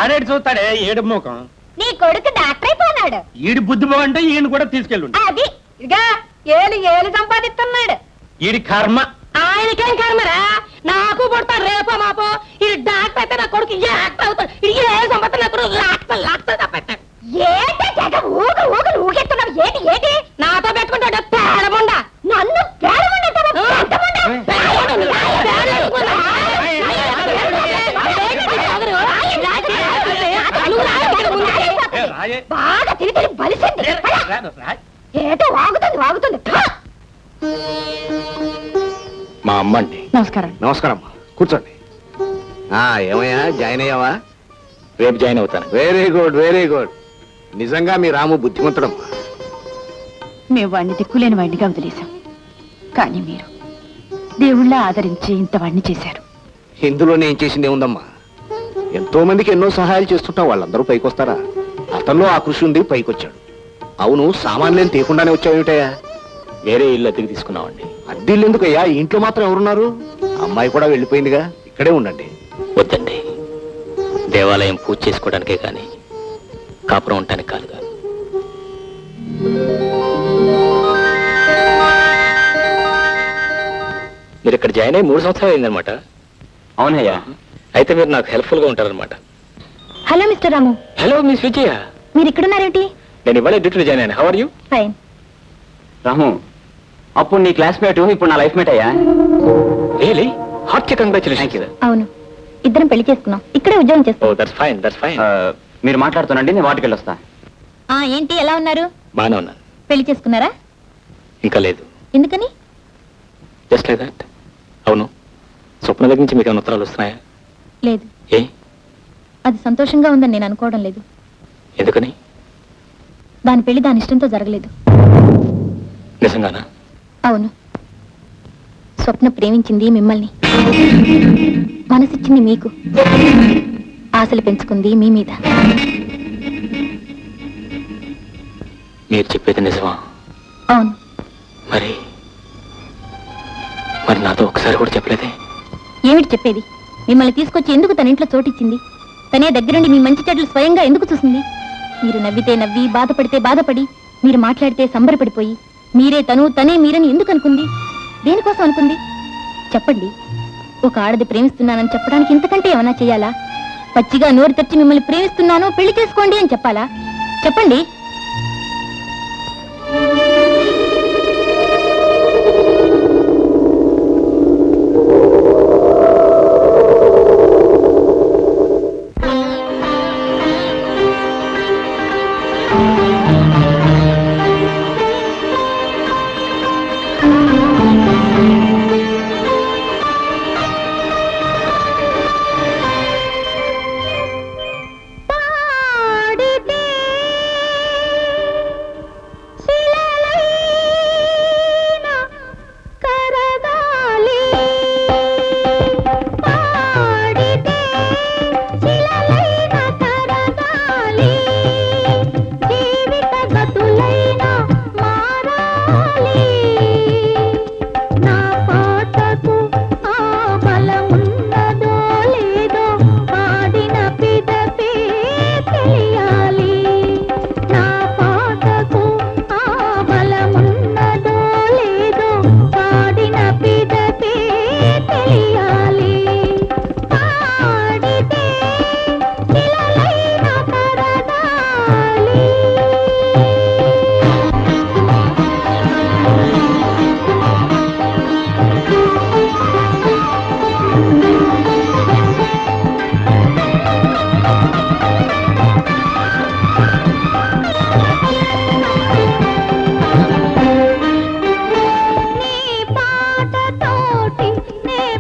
ఆడేడు చూస్తాడే ఏడు ముఖం. నీ కొడుకు డాక్టర్ అయిపోయినాడు. ఈడి బుద్ధి బాగుంటే ఈయన కూడా తీసుకెళ్ళు. అది ఇదిగా ఏలు ఏలు సంపాదిస్తున్నాడు. ఈడి కర్మ. ఆయనకేం కర్మరా, నాకు పుడతాడు రేపో మాపో. ఇది డాక్టర్ అయితే నా కొడుకు యాక్టర్ అవుతాడు. ఇది ఏ సంపద నా కొడుకు లాక్తా పెట్టాడు. ఏంటి తెగ ఊగు ఊగులు ఊగెత్తున్నావు? ఏంటి ఏంటి నాతో పెట్టుకుంటాడు పేడముండ. నన్ను పేడముండ బాగా తిరిగి తిరిగి బలిసింది. ఏటో వాగుతుంది వాగుతుంది. మా అమ్మ అండి. నమస్కారం. నమస్కారం అమ్మా, కూర్చోండి. ఏమయ్యా, జాయిన్ అయ్యావా? రేపు జాయిన్ అవుతాను. Very good very good. నిజంగా మీ రాము బుద్ధిమంతుడమ్మా. మేము వాడిని దిక్కులేని వాడినిగా వదిలేశాం, కానీ మీరు దేవుళ్ళ ఆదరించి ఇంత వాడిని చేశారు. ఇందులో నేను చేసింది ఏముందమ్మా? ఎంతో మందికి ఎన్నో సహాయాలు చేస్తుంటా, వాళ్ళందరూ పైకొస్తారా? అతనిలో ఆ కృషి ఉంది, పైకొచ్చాడు. అవును, సామాన్లేం తీయకుండానే వచ్చావుటయ్యా? వేరే ఇల్లు అద్దెకి తీసుకున్నామండి. అద్దెళ్ళు ఎందుకయ్యా? ఇంట్లో మాత్రం ఎవరున్నారు? అమ్మాయి కూడా వెళ్ళిపోయిందిగా, ఇక్కడే ఉండండి. వద్దండి, దేవాలయం పూజ చేసుకోవడానికే కానీ కాపురం ఉండటానికి కాదుగా. మీరు ఇక్కడ జాయిన్ అయ్యి 3 సంవత్సరాలు అయిందనమాట. అవునయ్యా. అయితే మీరు నాకు హెల్ప్ఫుల్ గా ఉంటారనమాట. Hello mister Ramu. Hello miss Vijaya. మీరు ఇక్కడున్నారేంటి? నేను ఇవాళ డ్యూటీలో జాయిన్ అయ్యాను. How are you? Fine. Ramu, అప్పుడు నీ క్లాస్మేట్, ఇప్పుడు నా లైఫ్ మేట్ అయ్యా. రియలీ? Heart congratulations. అవును, ఇద్దరం పెళ్లి చేసుకున్నాం, ఇక్కడే ఉద్యోగం చేస్తాం. Oh that's fine, that's fine. మీరు మాట్లాడుతానండి, నేను వాటికి వెళ్ళొస్తా. ఏంటి ఎలా ఉన్నారు? బానే ఉన్నాను. పెళ్లి చేసుకున్నారా? ఇంకా లేదు. ఎందుకని? Just like that. అవును, స్వప్న దగ్గర నుంచి మీకు ఏమైనా ఉత్తరాలు వస్తున్నాయా? లేదు. ఏ? అది సంతోషంగా ఉందని నేను అనుకోవడం లేదు. ఎందుకని? దాని పెళ్లి దాని ఇష్టంతో జరగలేదు. నిజంగానా? అవును, స్వప్న ప్రేమించింది మిమ్మల్ని, మనసిచ్చింది మీకు, ఆశలు పెంచుకుంది మీ మీద. మీరు చెప్పేది నిజమా? అవును. మరి మరి నాతో ఒకసారి కూడా చెప్పలేదే? ఏమిటి చెప్పేది? మిమ్మల్ని తీసుకొచ్చి ఎందుకు తన ఇంట్లో చోటిచ్చింది? తనే దగ్గరుండి మీ మంచి చెడ్డలు స్వయంగా ఎందుకు చూసింది? మీరు నవ్వితే నవ్వి, బాధపడితే బాధపడి, మీరు మాట్లాడితే సంబరపడిపోయి, మీరే తను, తనే మీరని ఎందుకు అనుకుంది? దేనికోసం అనుకుంది? చెప్పండి. ఒక ఆడది ప్రేమిస్తున్నానని చెప్పడానికి ఇంతకంటే ఏమన్నా చేయాలా? పచ్చిగా నోరు తెచ్చి మిమ్మల్ని ప్రేమిస్తున్నాను, పెళ్లి చేసుకోండి అని చెప్పాలా? చెప్పండి.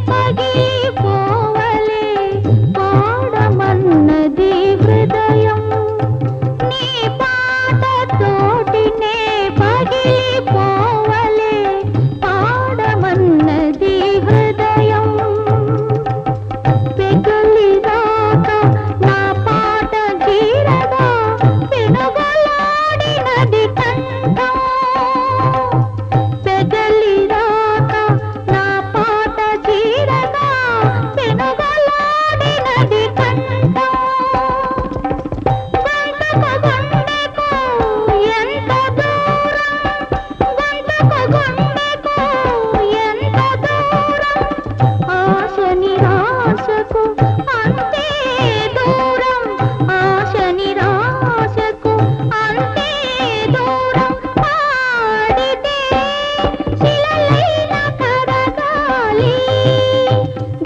పగి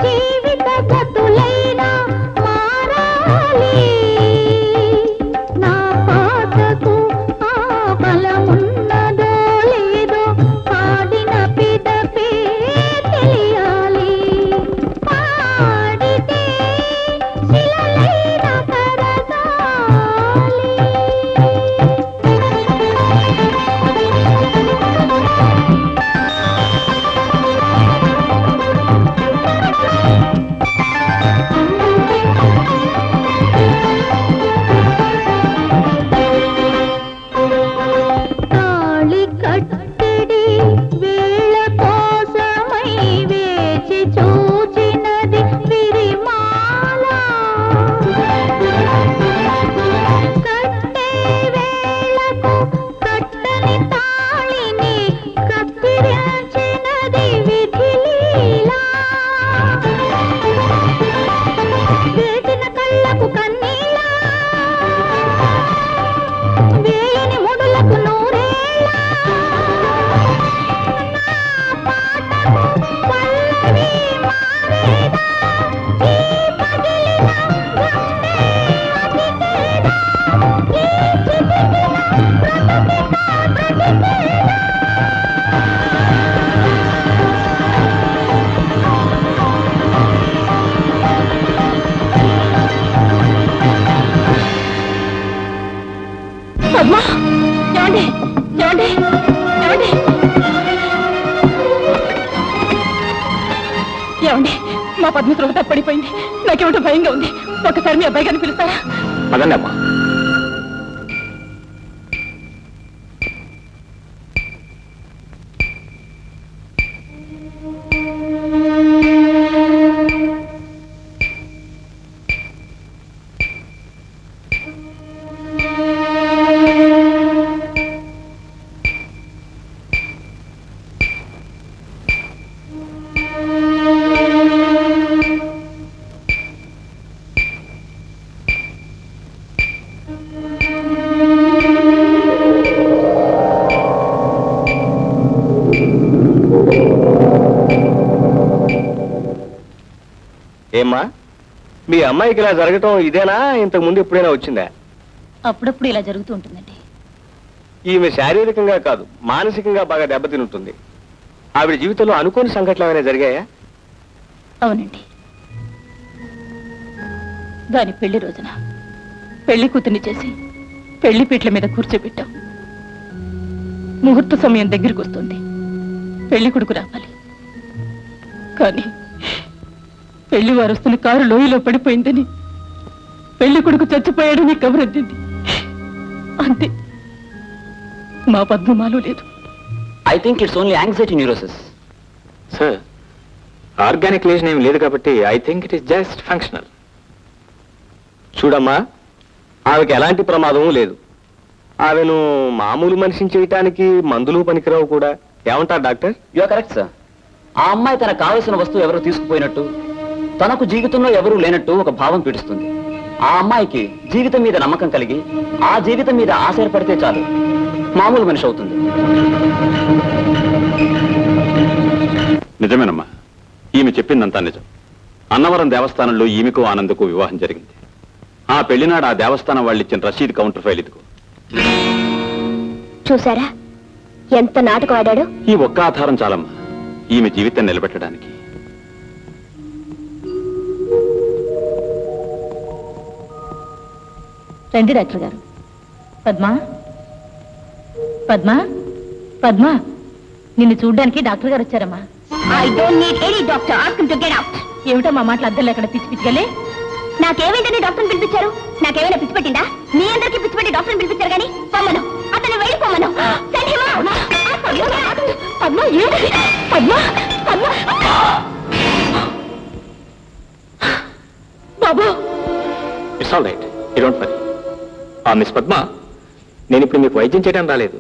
జీవిత గతులైనా మారాలి. నా పాటకు ఆ బలమున్నదో లేదో పాడిన పిదపే తెలియాలి. పాడితే శిలలైన కరగాలి. తాళి కట్టడి వేళ కోసమై వేచి చూచినది విరిమాల. కట్టే వేళకు కట్టని తాళిని కత్తిరించినది విధిలీలా. వేసిన కళ్ళకు కన్నీలా, వేయని ముడులకు నూరేళ్ళ. నా పాటకు పల్లవి మారేదా, ఈ పగిలిన గుండె అతికేదా, ఈ చితికిన బ్రతుకిక బ్రతికేదా. పద్మ, ఏమండి ఏమండి ఏమండి ఏమండి, మా పద్మ త్రోవ తప్పడిపోయింది. నాకేమిటో భయంగా ఉంది. ఒకసారి మీ అబ్బాయి గారిని పిలుస్తారా? పదండి అమ్మా. ఏమ్మా, మీ అమ్మాయికి ఇలా జరగటం ఇదేనా? ఇంతకు ముందు ఎప్పుడైనా వచ్చిందా? అప్పుడప్పుడు ఇలా జరుగుతూ ఉంటుందండి. ఈమె శారీరకంగా కాదు, మానసికంగా బాగా దెబ్బతిని ఉంటుంది. ఆవిడ జీవితంలో అనుకోని సంఘటనలు ఏమైనా జరిగాయా? అవునండి. దాని పెళ్లి రోజున పెళ్లి కూతుర్ని చేసి పెళ్లి పీట్ల మీద కూర్చోబెట్టాం. ముహూర్త సమయం దగ్గరికి వస్తుంది. పెళ్లి కొడుకు రావాలి. కానీ పెళ్లి వారు వస్తున్న కారు లోయలో పడిపోయిందని, పెళ్లి కొడుకు చచ్చిపోయాడని కబురద్దింది. అంతే. మా పద్మమాలో లేదు. I think it's only anxiety neurosis. Sir, organic lesion ఏమి లేదు కాబట్టి I think it is just functional. చూడమ్మా, ఆమెకి ఎలాంటి ప్రమాదం లేదు. ఆమెను మామూలు మనిషిని చేయటానికి మందులు పనికిరావు కూడా. ఏమంటారు doctor? You are correct sir. ఆ అమ్మాయి తనకు కావలసిన వస్తువు ఎవరు తీసుకుపోయినట్టు, తనకు జీవితంలో ఎవరూ లేనట్టు ఒక భావం పీడిస్తుంది. ఆ అమ్మాయికి జీవితం మీద నమ్మకం కలిగి ఆ జీవితం మీద ఆశపడితే చాలు, మామూలు మనిషి అవుతుంది. నిజమేనమ్మా, ఈమె చెప్పిందంతా నిజం. అన్నవరం దేవస్థానంలో ఈమెకు ఆనందకు వివాహం జరిగింది. ఆ పెళ్లినాడు ఆ దేవస్థానం వాళ్ళు ఇచ్చిన రసీదు కౌంటర్ ఫైల్ ఇదిగో. చూసారా ఎంత నాటకం ఆడాడు? ఈ ఒక్క ఆధారం చాలమ్మా ఈమె జీవితం నిలబెట్టడానికి. రండి డాక్టర్ గారు. పద్మా, పద్మా, పద్మా, నిన్ను చూడ్డానికి డాక్టర్ గారు వచ్చారమ్మా. I don't need any doctor. Ask him to get out. ఏమిటో మా మాటలు అద్దరు లేకుండా పిచ్చి పిచ్చిగలే. నాకేమైందని డాక్టర్ని పిలిపించారు? నాకేమైనా పిచ్చి పెట్టిందా? మీ అందరికీ పిచ్చి పెట్టి డాక్టర్ని పిలిపించారు కానీ పొమ్మను, అతను వెళ్ళిపోమను. పద్మ, ఏంటి పద్మ? పద్మ బాబు, it's all right, you don't worry. Miss Padma, నేను ఇప్పుడు మీకు వైద్యం చేయడానికి రాలేదు.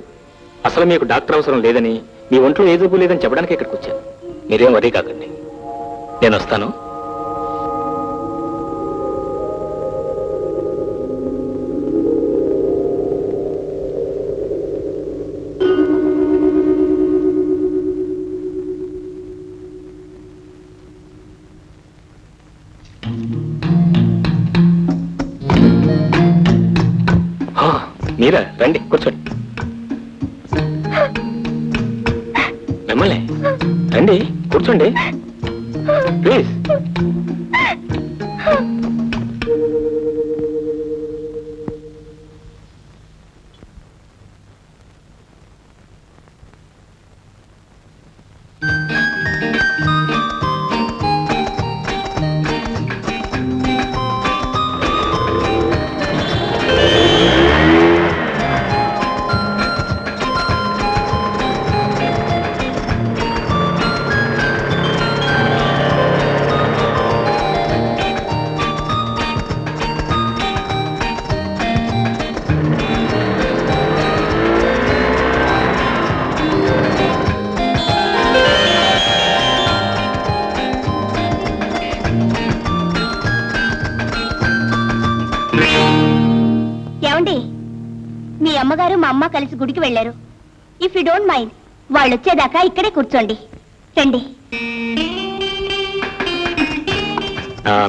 అసలు మీకు డాక్టర్ అవసరం లేదని, మీ ఒంట్లో ఏ జబ్బు లేదని చెప్పడానికి ఇక్కడికి వచ్చాను. మీరేం వరీ కాకండి, నేను వస్తాను. మీరా రండి కూర్చోండి. మిమ్మల్ని రండి కూర్చోండి ప్లీజ్. ఏమండి, మీ అమ్మగారు మా అమ్మ కలిసి గుడికి వెళ్ళారు. ఇఫ్ యూ డోంట్ మైండ్ వాళ్ళు వచ్చేదాకా ఇక్కడే కూర్చోండి. రండి.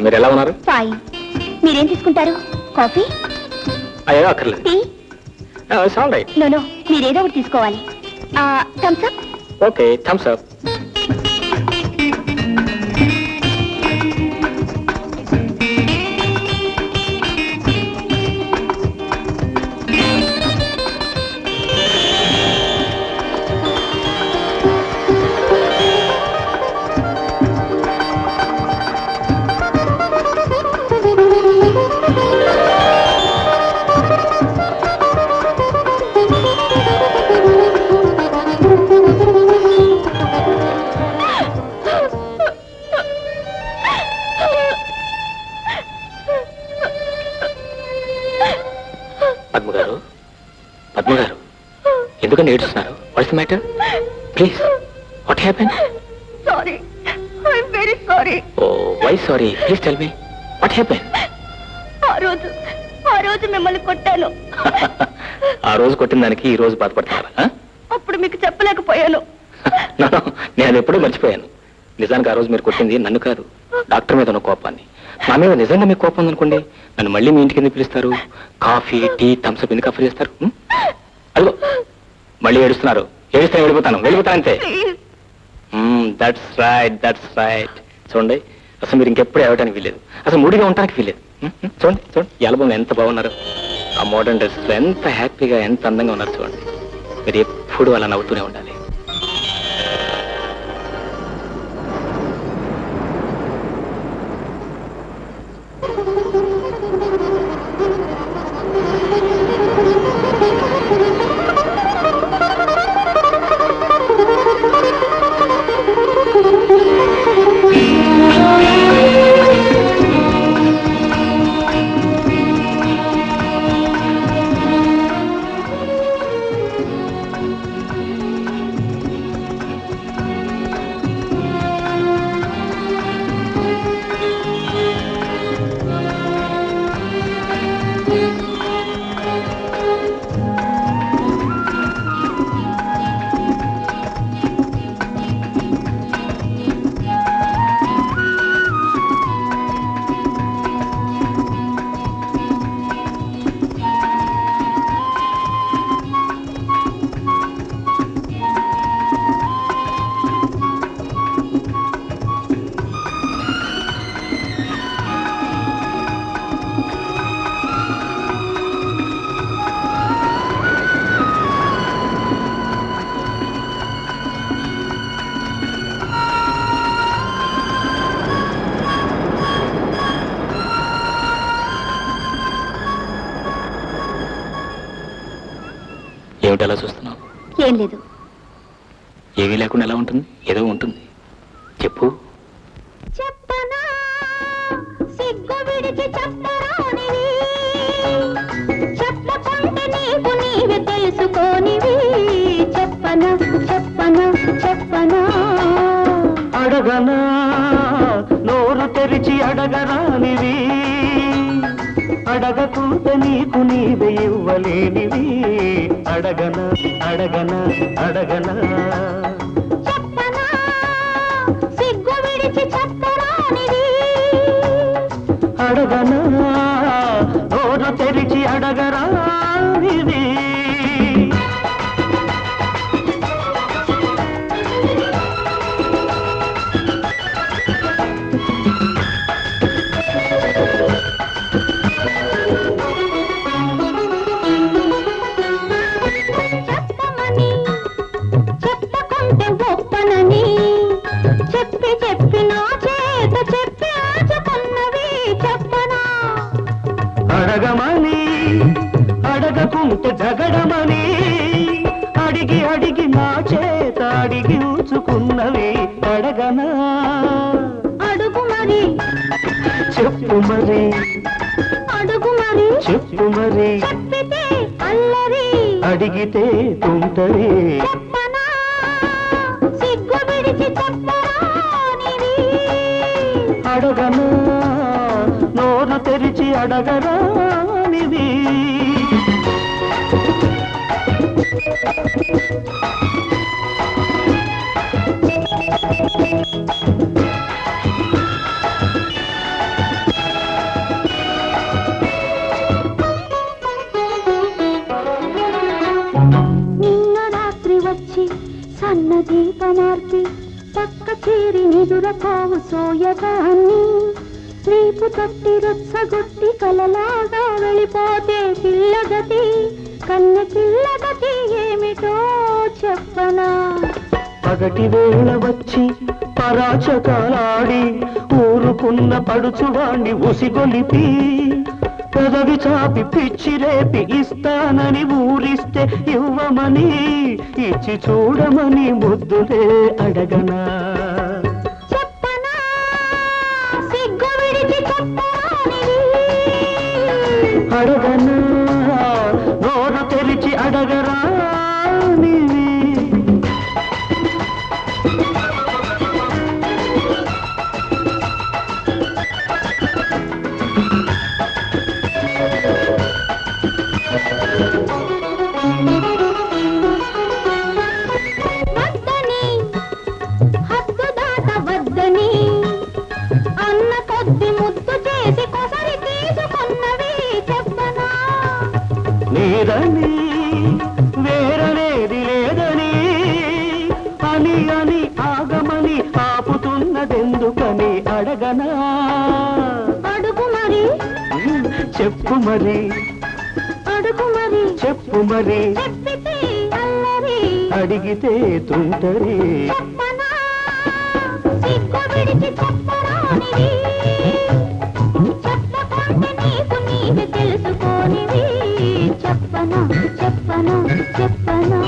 మీరు ఎలా ఉన్నారు? ఫైన్. మీరేం తీసుకుంటారు? కాఫీ, అయ్యో అక్కర్లేదు. టీ? All right. నో, మీరేదో ఒకటి తీసుకోవాలి. Thumbs up. Okay, thumbs up. పద్మగారు, పద్మగారు, ఎందుకని ఏడుస్తున్నారు? What's the matter? Please, what happen? Sorry, I'm very sorry. Oh, why sorry? Please tell me what happen. ఆ రోజు మిమ్మల్ని కొట్టాను. ఆ రోజు కొట్టిన దానికి ఈ రోజు బాధపడుతున్నారా? అప్పుడు మీకు చెప్పలేకపోయాను. నేను అది ఎప్పుడూ మర్చిపోయాను. నిజానికి ఆ రోజు మీరు కొట్టింది నన్ను కాదు, డాక్టర్ మీద ఉన్న కోపాన్ని. నా మీద నిజంగా మీకు కోపం ఉందనుకోండి, నన్ను మళ్ళీ మీ ఇంటికి ఎందుకు పిలుస్తారు? కాఫీ, టీ, థమ్స్అప్ ఎందుకు ఆఫర్ చేస్తారు? అదిగో మళ్ళీ ఏడుస్తున్నారు. ఏడిస్తే వెళ్ళిపోతాను అంతే. That's right. చూడండి, అసలు మీరు ఇంకెప్పుడు ఏడవడానికి వీల్లేదు, అసలు మూడిగా ఉండడానికి వీల్లేదు. చూడండి ఈ ఆల్బమ్ ఎంత బాగున్నారు. ఆ మోడర్న్ డ్రెస్ ఎంత హ్యాపీగా, ఎంత అందంగా ఉన్నారు. చూడండి, మీరు ఎప్పుడు అలా నవ్వుతూనే ఉండాలి. ఏమిటి అలా చూస్తున్నావు? ఏం లేదు. ఏమీ లేకుండా ఎలా ఉంటుంది? ఏదో ఉంటుంది, చెప్పు. చెప్పనా సిగ్గు విడిచి చెప్పరానివి, చెప్పకుంటే నీకు నీవే తెలుసుకోనివి. చెప్పనా చెప్పనా చెప్పనా అడగనా నోరు తెరిచి అడగరానివి, అడగకుంటే నీకు నీవే ఇవ్వలేనివి. అడగనా అడగనా అడగనా చెప్పనా సిగ్గు విడిచి చెప్పరానివి, అడగనా నోరు తెరిచి అడగరా ఇది చెప్పకుంటే ఒప్పనని చెప్పి చెప్పి నా చేత చెప్పి ఆచుకున్నవి చెప్పనా అడగమని అడగకుంటే జగడమని అడిగి అడిగి నా చేత అడిగి ఉంచుకున్నవి అడగనా అడుగు మరి చెప్పు మరి అడుగు మరి చెప్పు మరి చెప్పితే అల్లరి అడిగితే తుంటరి చెప్పనా సిగ్గు విడిచి చెప్పరానిది అడగనా నోరు తెరిచి అడగరానిది నిన్న రాత్రి వచ్చి సన్న దీపమార్పి పక్క చేరి నిదురపోవు సోయగాన్ని రేపు తట్టి రొచ్చగొట్టి కలలాగా వెళ్ళిపోతే పిల్లగతి కన్న పిల్లగతి ఏమిటో చెప్పనా పగటి వేళ వచ్చి పరాచకాలాడి ఊరుకున్న పడుచువాణ్ణి ఉసిగొలిపి పెదవి చాపి పిచ్చి రేపి ఇస్తానని ఊరిస్తే ఇవ్వమని ఇచ్చి చూడమని ముద్దులే అడగనా చెప్పనా సిగ్గు విడిచి చెప్పరానిది అడగనా నోరు తెరిచి అడగరానిది వద్దని హద్దు దాట వద్దని అన్న కొద్ది ముద్దు చేసి కొసరి తీసుకున్నవి చెప్పనా లేదని వేరనేది లేదని అని అని ఆగమని ఆపుతున్నదెందుకని అడగనా అడుగు మరి చెప్పు మరి అడుగు మరి చెప్పు మరి చెప్పితే అల్లరి అడిగితే తుంటరి చెప్పనా సిగ్గు విడిచి చెప్పరానిది చెప్పకుంటే నీకు నీవే తెలుసుకోనివి చెప్పనా చెప్పనా చెప్పనా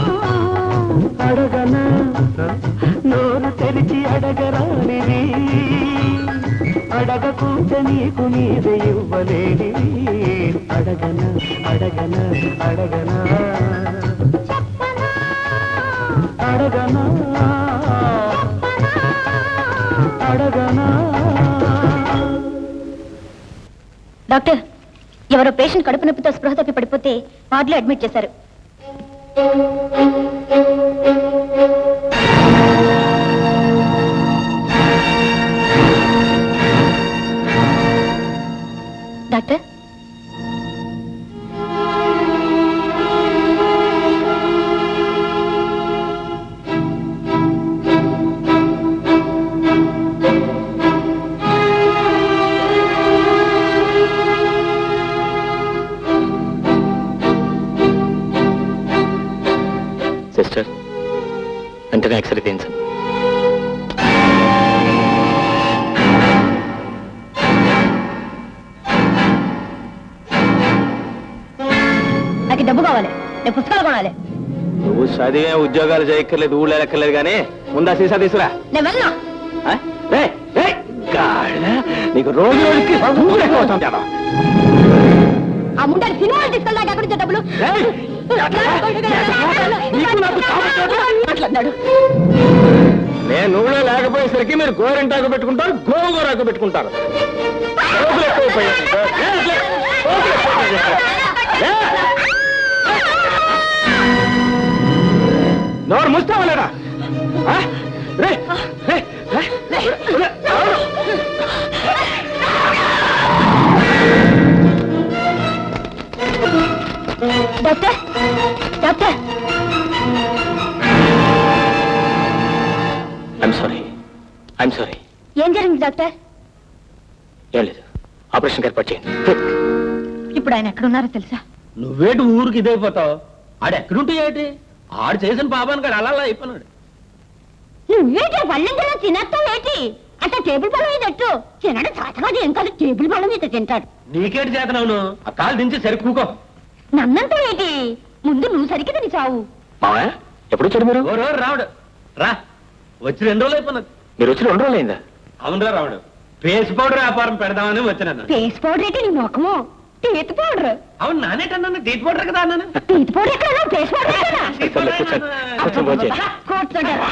అడగనా నోరు తెరిచి అడగరానిది అడగకుంటే నీకు నీవే ఇవ్వలేనివి అడగనా అడగనా అడగనా చెప్పనా అడగనా అడగనా డాక్టర్ ఎవరో పేషెంట్ కడుపు నొప్పితో స్పృహ తప్పి పడిపోతే వార్డులో అడ్మిట్ చేశారు డాక్టర్ సిస్టర్ వెంటనే ఎక్స్రే తీయించండి. నాకు డబ్బు కావాలి నేను పుస్తకాలు కొనాలి నువ్వు చదివే ఉద్యోగాలు చేయక్కర్లేదు ఊళ్ళో లెక్కర్లేదు కానీ ముందా సీసా తీసురా నేను వెళ్ళా నీకు రోజు రోజుకి ఊరు ఎక్కువ అవుతాం తేడా. ఆ ముండాలి సినిమాలు తీసుకెళ్ళాక ఎక్కడి నుంచి డబ్బులు నీకు నాకు మాట్లాడినాడు నేను ఊళ్ళో లేకపోయేసరికి మీరు గోరింటాకు పెట్టుకుంటారు గోంగూరాకు పెట్టుకుంటారు రోజులు ఎక్కువైపోయాయి. నోరు ముస్తావా లేదా రే రే రే ఏం లేదు, ఆపరేషన్ ఏర్పాటు చేయండి. Quick. ఇప్పుడు ఆయన ఎక్కడున్నారో తెలుసా? నువ్వేటి ఊరికి ఇదైపోతావు? ఆడు ఎక్కడుంటే ఏంటి? ఆడు చేసిన పాపానికి అలా అయిపోయినాడు. నువ్వేటి పళ్ళెంలో తినస్తావేటి? అట్లా టేబుల్ పళ్ళ మీద పెట్టు. తినడం చాతకాదు, ఏం కాదు, టేబుల్ పళ్ళ మీద తింటాడు. నీకేటి చేతనవును? ఆ కాలు దించి సరికూకో. నన్నంటావేటి? ముందు నువ్వు సరికి తిని చావు. మావయ్య ఎప్పుడు వచ్చాడు మీరు? ఓ రోజు రావుడు రా, వచ్చి 2 రోజులు అయిపోయినది. మీరు వచ్చి 2 రోజులు అయిందా? అవునురా రావుడు, పేస్ పౌడర్ వ్యాపారం పెడదామని వచ్చినాను. ఫేస్ పౌడర్ ఏంటి నీ ముఖము? Teeth powder. అవును నానేటన్నాను, టీత్ పౌడర్ కదా అన్నాను. టీత్ పౌడర్ ఎక్కడ? ఫేస్ పౌడర్ ఎక్కడ? కూర్చోండి, కూర్చోండి. కూర్చొని భోంచేయండి. కూర్చోంటారా?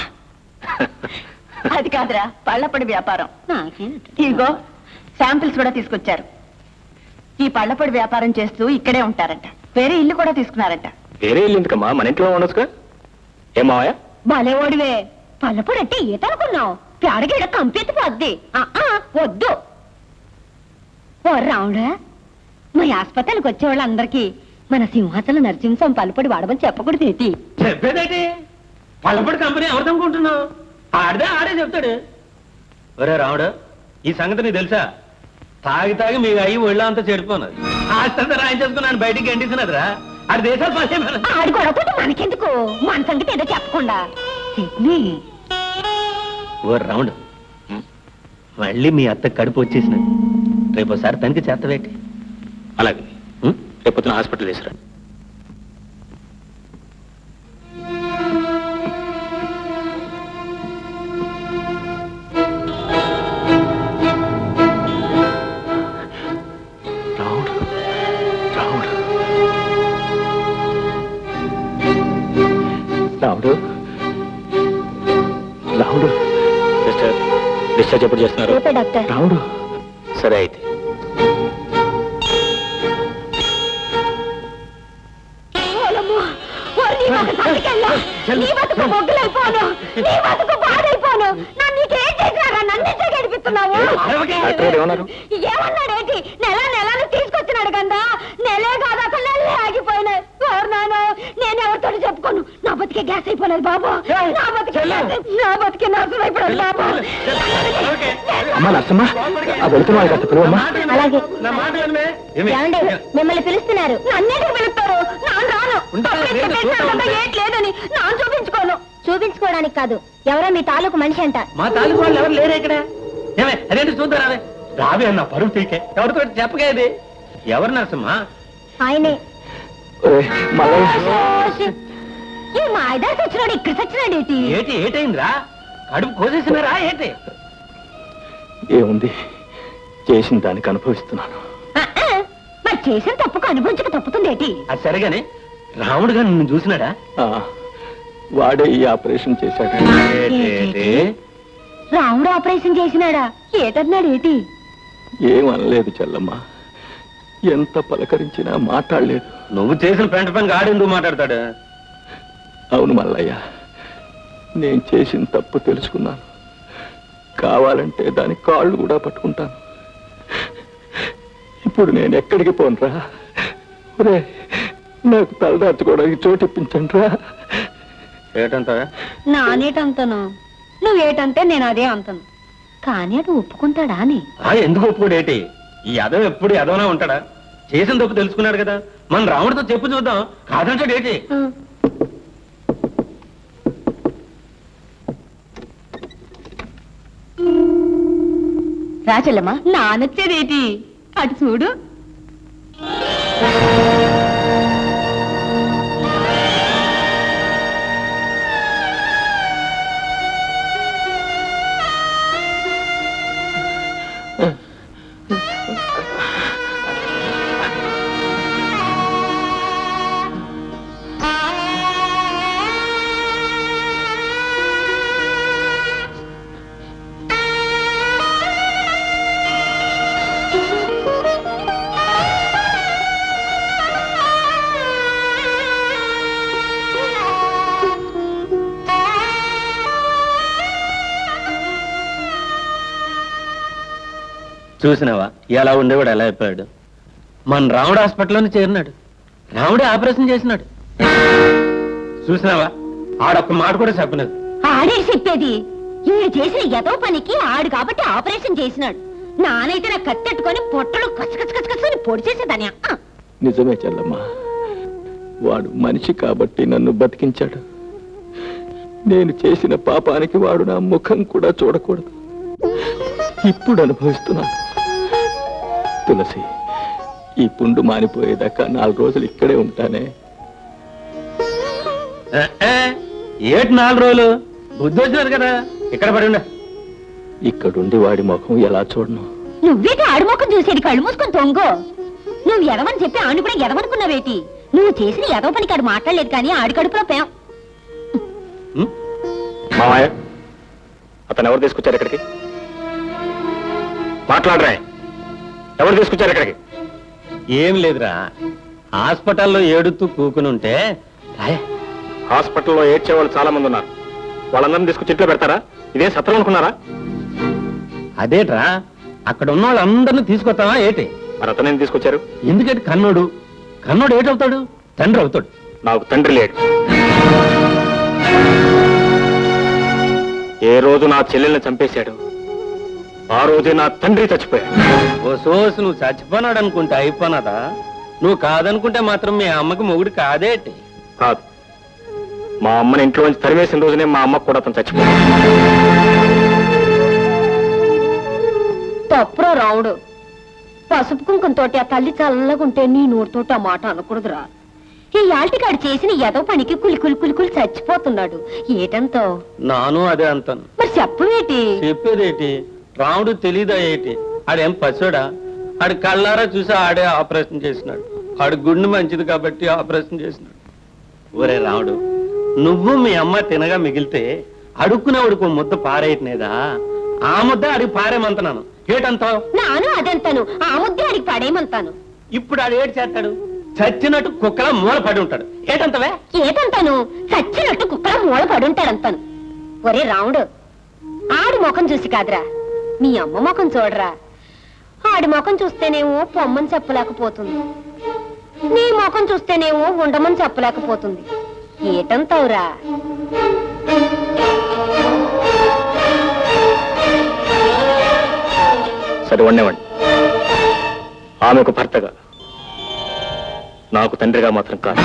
అది కాదురా, పళ్ళపొడి వ్యాపారం. ఇదిగో శాంపిల్స్ కూడా తీసుకొచ్చారు. ఈ పళ్ళపొడి వ్యాపారం చేస్తూ ఇక్కడే ఉంటారంట. వేరే ఇల్లు కూడా తీసుకున్నారంట. వేరే ఇల్లు ఎందుకమ్మా, మన ఇంట్లో ఉండొచ్చుగా. ఏం మావయ్య? భలే ఓడివే. పల్లపొడి అంటే ఈత అనుకున్నావు? పేడగీడ కంపెత్తి పోద్ది. వద్దు. ఓ రావుడా, మా ఆసుపత్రికి వచ్చే వాళ్ళందరికీ మన సింహాచల నరసింహం పల్లపొడి వాడమని చెప్పకూడదు ఏంటి? చెప్పేదేటి? పళ్ళపొడి కంపెనీ ఎవరిదనుకుంటున్నావు? ఆడే చెప్తాడు. ఒరే రాముడు, ఈ సంగతి నీకు తెలుసా? తాగి మీ అయ్యి ఒళ్ళో అంతా చెడిపోన్నది. ఆస్తంతా రాయించేసుకున్నాను, బయటికి గంటేసినదిరా. ఆడి దేశాలు పని. ఆడి గొడవతో మనకెందుకు? మన సంగతి ఏదో చెప్పకుండా. సిడ్నీ, ఓ రాముడు, మళ్ళీ మీ అత్త కడుపు వచ్చేసినది. రేపు ఒకసారి తనకి చేతవేటి. అలాగే, రేపు పొద్దున హాస్పిటల్ తీసుకురా. రాముడు, రాముడు. సిస్టర్, డిశ్చార్జ్ ఎప్పుడు చేస్తున్నారు? రేపే డాక్టర్. రాముడు, సరే అయితే. నీ బతుకు మొగ్గులైపోను, నీ బతుకు బాధైపోను. నన్ను నీకేం చేశారా? నన్ను గడిపిస్తున్నావు. డాక్టర్ ఏమన్నారు? ఏమన్నాడేంటి? నెలను తీసుకొచ్చినాడు కదా. నెలే కాదు, అసలు నెలలే ఆగిపోయినాయి. నేను ఎవరితో చెప్పుకోను. నా బతికే గ్యాస్ అయిపోలేదు బాబు. నా బతికే నాశనం అయిపోలేదు బాబు. అమ్మా నర్సమ్మా, ఆ వెళుతున్న వాళ్ళు కాస్త పిలువమ్మా. అలాగే. నా మాట వినవే? ఏమండి, మిమ్మల్ని పిలుస్తున్నారు. నన్నేటికి పిలుస్తారు? నాన్న రాను. ఏట్లేదని నాన్న చూపించుకోను. చూపించుకోవడానికి కాదు, ఎవరో మీ తాలూకు మనిషి అంట. మా తాలూకు వాళ్ళు ఎవరు లేరే ఇక్కడ? ఏమే అదేంటి చూద్దారావే? రావే అన్న పరువు తీకే. ఎవరితో చెప్పగా ఇది? ఎవరు నరసమ్మా? ఆయనే. మళ్ళీ ఈ మాయదాసి వచ్చినాడు, ఇక్కడ చచ్చినాడు ఏంటి? ఏటైందిరా? కడుపు కోసేసినారా ఏంటి? ఏముంది, చేసిన దానికి అనుభవిస్తున్నాను. మరి చేసిన తప్పుకు అనుభవించక తప్పుతుంది ఏంటి? అది సరిగానే రాముడు గారు నిన్ను చూసినాడా? వాడే ఈ ఆపరేషన్ చేశాడు. రాముడు ఆపరేషన్ చేసినాడా? ఏటన్నాడు ఏంటి? ఏమనలేదు చెల్లమ్మ, ఎంత పలకరించినా మాట్లాడలేదు. నువ్వు చేసిన పెంట పనికి ఆడెందుకు మాట్లాడతాడు? అవును మల్లయ్య, నేను చేసిన తప్పు తెలుసుకున్నాను. కావాలంటే దాని కాళ్ళు కూడా పట్టుకుంటాను. ఇప్పుడు నేను ఎక్కడికి పోనురా? ఒరే, నాకు తలదార్చుకోవడానికి చోటు ఇప్పించండి రా. ఏటంతా? నానేటంతను, నువ్వేటంటే నేను అదే అంతను. కానీ అటు ఒప్పుకుంటాడా అని? ఎందుకు ఒప్పుకోడేటి? ఈ యదవ ఎప్పుడు యదవనా ఉంటాడా? చేసిన తప్పు తెలుసుకున్నాడు కదా, మన రాముడితో చెప్పు చూద్దాం. కాదంటాడు ఏంటి? రాచెల్లమ్మా, నానొచ్చేదేటి? అటు చూడు. చూసినావా ఎలా ఉండేవాడు, ఎలా అయిపోయాడు? మన రాముడు హాస్పిటల్లోనే చేరినాడు. రాముడే ఆపరేషన్ చేసినాడు. చూసినావా, ఆడొక్క మాట కూడా చెప్పలేదు. ఆడే చెప్పేది. ఈడు చేసిన ఎదో పనికి ఆడు కాబట్టి ఆపరేషన్ చేసినాడు. నానైతే నా కత్తెట్టుకొని పొట్టలు కచ్చకచ్చకచ్చని పొడి చేసేదాని నిజమే చెల్లమ్మా, వాడు మనిషి కాబట్టి నన్ను బతికించాడు. నేను చేసిన పాపానికి వాడు నా ముఖం కూడా చూడకూడదు. ఇప్పుడు అనుభవిస్తున్నాను. తులసి, ఈ పుండు మానిపోయేదాకా 4 రోజులు ఇక్కడే ఉంటానే. ఏటి 4 రోజులు? బుద్ధి వచ్చినారు కదా, ఇక్కడ పడి ఉండ. ఇక్కడుండి వాడి ముఖం ఎలా చూడను? నువ్వేటి ఆడుమోకం చూసేది? కళ్ళు మూసుకొని తొంగో. నువ్వు ఎదవని చెప్పి ఆడు కూడా ఎదవనుకున్నావేటి? నువ్వు చేసిన ఎదవ పనికి ఆడు మాట్లాడలేదు కానీ ఆడి కడుపులో పేం. మామయ్య, అతను ఎవరు తీసుకొచ్చారు ఇక్కడికి? మాట్లాడరా, ఎవరు తీసుకొచ్చారు ఇక్కడికి? ఏం లేదురా, హాస్పిటల్లో ఏడుతూ కూకునుంటే హాస్పిటల్లో ఏడ్చే వాళ్ళు చాలా మంది ఉన్నారు. వాళ్ళందరినీ తీసుకొచ్చి ఇంట్లో పెడతారా? ఇదే సత్రం అనుకున్నారా? అదేట్రా, అక్కడ ఉన్న వాళ్ళందరినీ తీసుకొస్తావా ఏటి? మరి అతనేం తీసుకొచ్చారు? ఎందుకంటే కన్నోడు ఏటవుతాడు? తండ్రి అవుతాడు. నాకు తండ్రి లేడు. ఏ రోజు నా చెల్లెల్ని చంపేశాడు ఆ రోజే నా తండ్రి చచ్చిపోయాడు. ఓ సోసు, నువ్వు చచ్చిపోనాడు అనుకుంటే అయిపోనాదా? నువ్వు కాదనుకుంటే మాత్రం మీ అమ్మకి మొగుడు కాదేటి? కాదు, మా అమ్మని ఇంట్లో నుంచి తరివేసిన రోజునే మా అమ్మకు కూడా అతను చచ్చిపోయాడు. తప్పురా రావుడు. పసుపు కుంకంతోటి ఆ తల్లి చల్లగుంటే నీ నోటితోటి ఆ మాట అనకూడదురా. ఈ యాల్టికాడు చేసిన ఏదో పనికి కులి చచ్చిపోతున్నాడు. ఏటంతో నాను అదే అంటాను. మరి చెప్పవేటి? చెప్పేదేటి? రాముడు తెలీదా ఏటి? ఆడేం పశుడా? ఆడి కళ్ళారా చూసి ఆడే ఆపరేషన్ చేసినాడు. ఆడి గుండె మంచిది కాబట్టి ఆపరేషన్ చేసినాడు. ఒరే రాముడు, నువ్వు మీ అమ్మ తినగా మిగిలితే అడుక్కునేవాడికి ముద్ద పారేయట్లేదా? ఆ ముద్ద అడిగి పారేమంటున్నాను. ఏటంతావు? నాను అదంతాను, ఆ ముద్దే అడిగి పడేయమంతాను. ఇప్పుడు ఆడు ఏడు చేస్తాడు? చచ్చినట్టు కుక్కలా మూల పడి ఉంటాడు. ఏటంతవే? ఏటంతాను? చచ్చినట్టు కుక్కల మూల పడుంటాడంతాను. ఒరే రాముడు, ఆడి ముఖం చూసి కాదురా, మీ అమ్మ ముఖం చూడరా. ఆడి ముఖం చూస్తేనేమో పొమ్మని చెప్పలేకపోతుంది, నీ ముఖం చూస్తేనేమో ఉండమని చెప్పలేకపోతుంది. ఏటంతావురా? సరే వండేవండి. ఆమెకు భర్తగా, నాకు తండ్రిగా మాత్రం కాదు.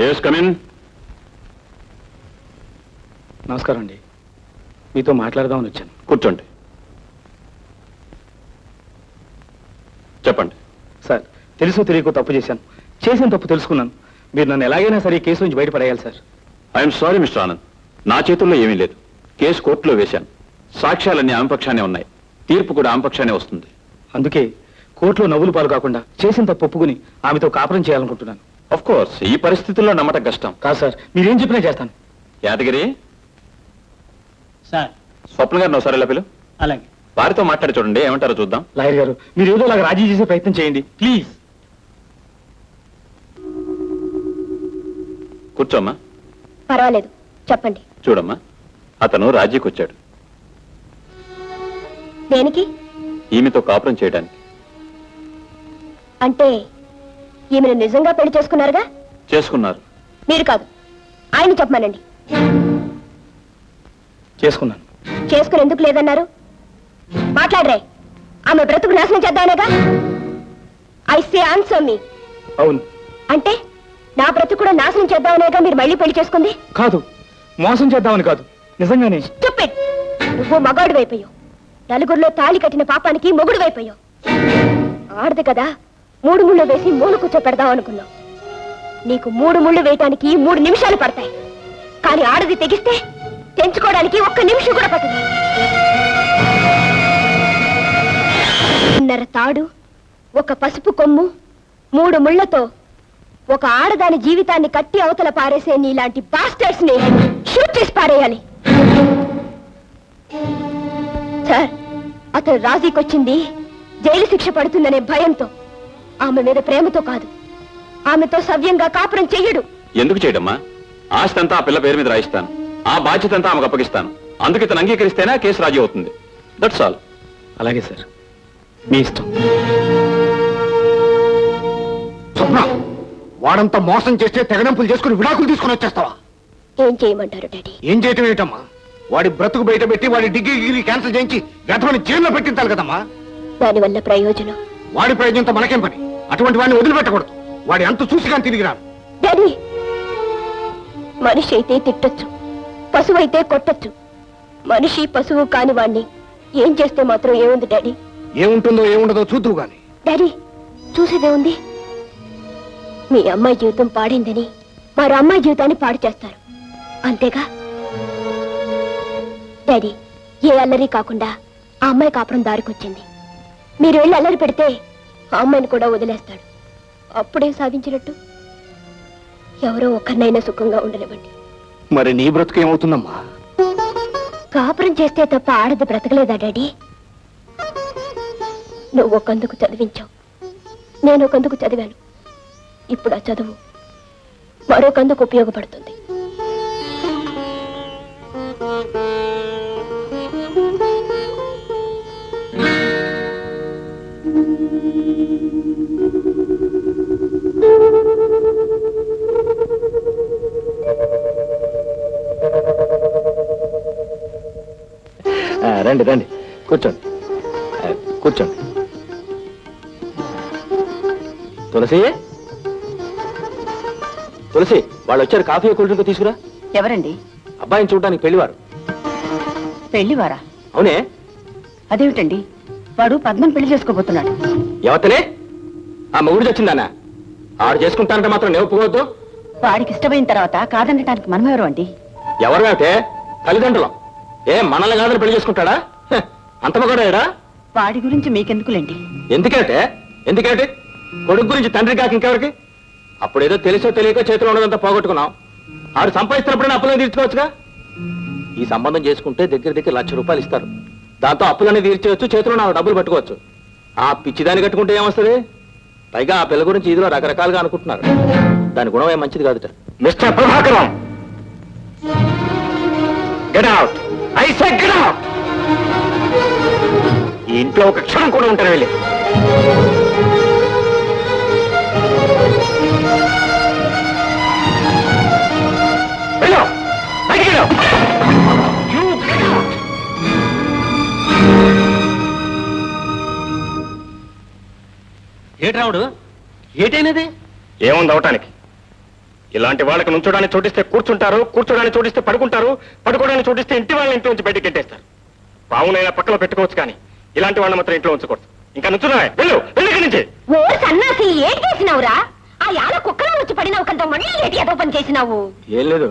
Yes come in. నమస్కారం అండి, మీతో మాట్లాడదామని వచ్చాను. కూర్చోండి. చెప్పండి. సార్, తెలుసో తెలియకో తప్పు చేశాను. చేసిన తప్పు తెలుసుకున్నాను. మీరు నన్ను ఎలాగైనా సరే ఈ కేసు నుంచి బయటపడేయాలి sir. I'm sorry mister Anand, నా చేతుల్లో ఏమీ లేదు. కేసు కోర్టులో వేశాను. సాక్ష్యాలన్నీ ఆమె పక్షానే ఉన్నాయి. తీర్పు కూడా ఆమె పక్షానే వస్తుంది. అందుకే కోర్టులో నవ్వులు పాలు కాకుండా చేసిన తప్పు ఒప్పుకుని ఆమెతో కాపురం చేయాలనుకుంటున్నాను. ఆఫ్ కోర్స్, ఈ పరిస్థితుల్లో నమ్మటం కష్టం. కాదు సార్, మీరేం చెప్పినా చేస్తాను. యాదగిరి, సార్ స్వప్న గారిని ఒకసారి ఇలా పిలు. అలాగే. వారితో మాట్లాడి చూడండి, ఏమంటారో చూద్దాం. లాయర్ గారు, మీరు ఏదో లాగా రాజీ చేసే ప్రయత్నం చేయండి ప్లీజ్. కూర్చోమ్మా. పర్వాలేదు, చెప్పండి. చూడమ్మా, అతను రాజీకి వచ్చాడు. దేనికి? ఈమెతో కాపురం చేయడానికి. అంటే ఈమెను నిజంగా పెళ్లి చేసుకున్నారుగా? చేసుకున్నారు. మీరు కాదు, ఆయన చెప్పమనండి. చేసుకున్నాను. చేసుకుని ఎందుకు లేదన్నారు? మాట్లాడరే. ఆమె బ్రతుకు నాశనం చేద్దామనేగా? ఐ సే ఆన్సర్ మీ. అవును. అంటే నా బ్రతుకు కూడా నాశనం చేద్దామనేగా మీరు మళ్ళీ పెళ్లి చేసుకుంది? కాదు, మోసం చేద్దామని కాదు, నిజంగానే. Stupid. నువ్వు మగాడు వైపోయావు. నలుగురిలో తాళి కట్టిన పాపానికి మొగుడు వైపోయావు. ఆడదు కదా 3 ముళ్ళు వేసి మూల కూర్చోపెడదాం అనుకున్నావు. నీకు 3 ముళ్ళు వేయటానికి 3 నిమిషాలు పడతాయి. కానీ ఆడది తెగిస్తే తెంచుకోవడానికి 1 నిమిషం కూడా పట్టదు. ఉన్నర తాడు, ఒక పసుపు కొమ్ము, 3 ముళ్లతో ఒక ఆడదాని జీవితాన్ని కట్టి అవతల పారేసే నీలాంటి బాస్టర్స్ ని షూట్ చేసి పారేయాలి. సార్, అతను రాజీకొచ్చింది జైలు శిక్ష పడుతుందనే భయంతో, ఆమె మీద ప్రేమతో కాదు. ఆమెతో సవ్యంగా కాపురం చెయ్యడు. ఎందుకు చేయడమ్మా? ఆస్తి అంతా ఆ పిల్ల పేరు మీద రాయిస్తాను. ఆ బాధ్యత అంతా ఆమెకు అప్పగిస్తాను. అందుకు ఇతను అంగీకరిస్తేనే ఆ కేసు రాజీ అవుతుంది. That's all. అలాగే సార్, మీ ఇష్టం. స్వప్న, వాడంతా మోసం చేస్తే తెగడంపులు చేసుకుని విడాకులు తీసుకుని వచ్చేస్తావా? ఏం చేయమంటారు డాడీ? ఏం చేయటం ఏంటమ్మా? వాడి బ్రతుకు బయట పెట్టి వాడి డిగ్రీ క్యాన్సిల్ చేయించి గతమని జైల్లో పెట్టించాలి కదమ్మా. దానివల్ల ప్రయోజనం? వాడి ప్రయోజనంతో మనకేం పని? అటువంటి వాడిని వదిలిపెట్టకూడదు. వాడి అంత చూసి కానీ తిరిగి రాను. డాడీ, మనిషి అయితే తిట్టొచ్చు, పశువు అయితే కొట్టొచ్చు. మనిషి పశువు కాని వాణ్ణి ఏం చేస్తే మాత్రం ఏముంది డాడీ? ఏముంటుందో ఏముండదో చూద్దువు గాని. డాడీ, చూసేదే ఉంది. మీ అమ్మాయి జీవితం పాడైందని మరో అమ్మాయి జీవితాన్ని పాడు చేస్తారు, అంతేగా? డాడీ, ఏ అల్లరి కాకుండా ఆ అమ్మాయి కాపురం దారికొచ్చింది. మీరు వెళ్ళి అల్లరి పెడితే ఆ అమ్మాయిని కూడా వదిలేస్తాడు. అప్పుడే సాధించినట్టు. ఎవరో ఒకరినైనా సుఖంగా ఉండనివ్వండి. మరి నీ బ్రతుకు ఏమవుతుందమ్మా? కాపురం చేస్తే తప్ప ఆడది బ్రతకలేదా డాడీ? నువ్వు ఒకందుకు చదివించావు, నేను ఒకందుకు చదివాను. ఇప్పుడు ఆ చదువు మరొకందుకు ఉపయోగపడుతుంది. రండి రండి, కూర్చోండి కూర్చోండి. తులసి, తులసి, వాళ్ళు వచ్చారు. కాఫీ కూల్ డ్రింక్ తీసుకురా. ఎవరండి? అబ్బాయిని చూడడానికి పెళ్లివారు. పెళ్లివారా? అవునే. అదేమిటండి, వాడు పద్మని పెళ్లి చేసుకోబోతున్నాడు. ఎవతనే? ఆ మొగుడు వచ్చిందానా? ఆడు చేసుకుంటానంటే మాత్రం నేను ఒప్పుకోవద్దు. వాడికి ఇష్టమైన తర్వాత కాదనటానికి మనం ఎవరు అండి? ఎవరు అంటే తల్లిదండ్రులం. మనల్ని కాదని పెళ్లి చేసుకుంటాడా? అంత మగడా? వాడి గురించి మీకెందుకులేండి. ఎందుకంటే ఎందుకంటే కొడుకు గురించి తండ్రి కాక ఇంకెవరికి? అప్పుడేదో తెలుసో తెలియకో చేతిలో ఉన్నదంతా పోగొట్టుకున్నాం. ఆడు సంపాదిస్తున్నప్పుడైనా అప్పులను తీర్చుకోవచ్చుగా. ఈ సంబంధం చేసుకుంటే దగ్గర దగ్గర ₹1,00,000 ఇస్తారు. దాంతో అప్పులన్నీ తీర్చేయచ్చు, చేతిలో నా డబ్బులు పట్టుకోవచ్చు. ఆ పిచ్చిదాన్ని కట్టుకుంటే ఏమొస్తుంది? పైగా ఆ పిల్ల గురించి ఇదిలో రకరకాలుగా అనుకుంటున్నారు. దాని గుణం ఏం మంచిది కాదుట. Mister Prabhakaram, get out. I say get out. ఈ ఇంట్లో ఒక క్షణం కూడా ఉంటారు. వెళ్ళి వెళ్ళు, బయటికి వెళ్ళు. You get out. ఏటి రావుడు, ఏటైనది? ఏముంది అవటానికి? ఇలాంటి వాళ్ళకి నుంచోడానికి చోటిస్తే కూర్చుంటారు, కూర్చోడానికి చోటిస్తే పడుకుంటారు, పడుకోవడానికి చోటిస్తే ఇంటి వాళ్ళని ఇంట్లో నుంచి బయటికి గెంటేస్తారు. పావునైనా పక్కలో పెట్టుకోవచ్చు కానీ ఇలాంటి వాళ్ళని మాత్రం ఇంట్లో ఉంచకూడదు. ఇంకా నుంచున్నా, వెళ్ళు, వెళ్ళి ఇక్కడి నుంచి. ఓ సన్నాసి, ఏం చేసినావురా? ఆ యాల కుక్కలో వచ్చి పడినావు కంటే మళ్ళీ ఏటి ఏదో పని చేసినావు? ఏం లేదు,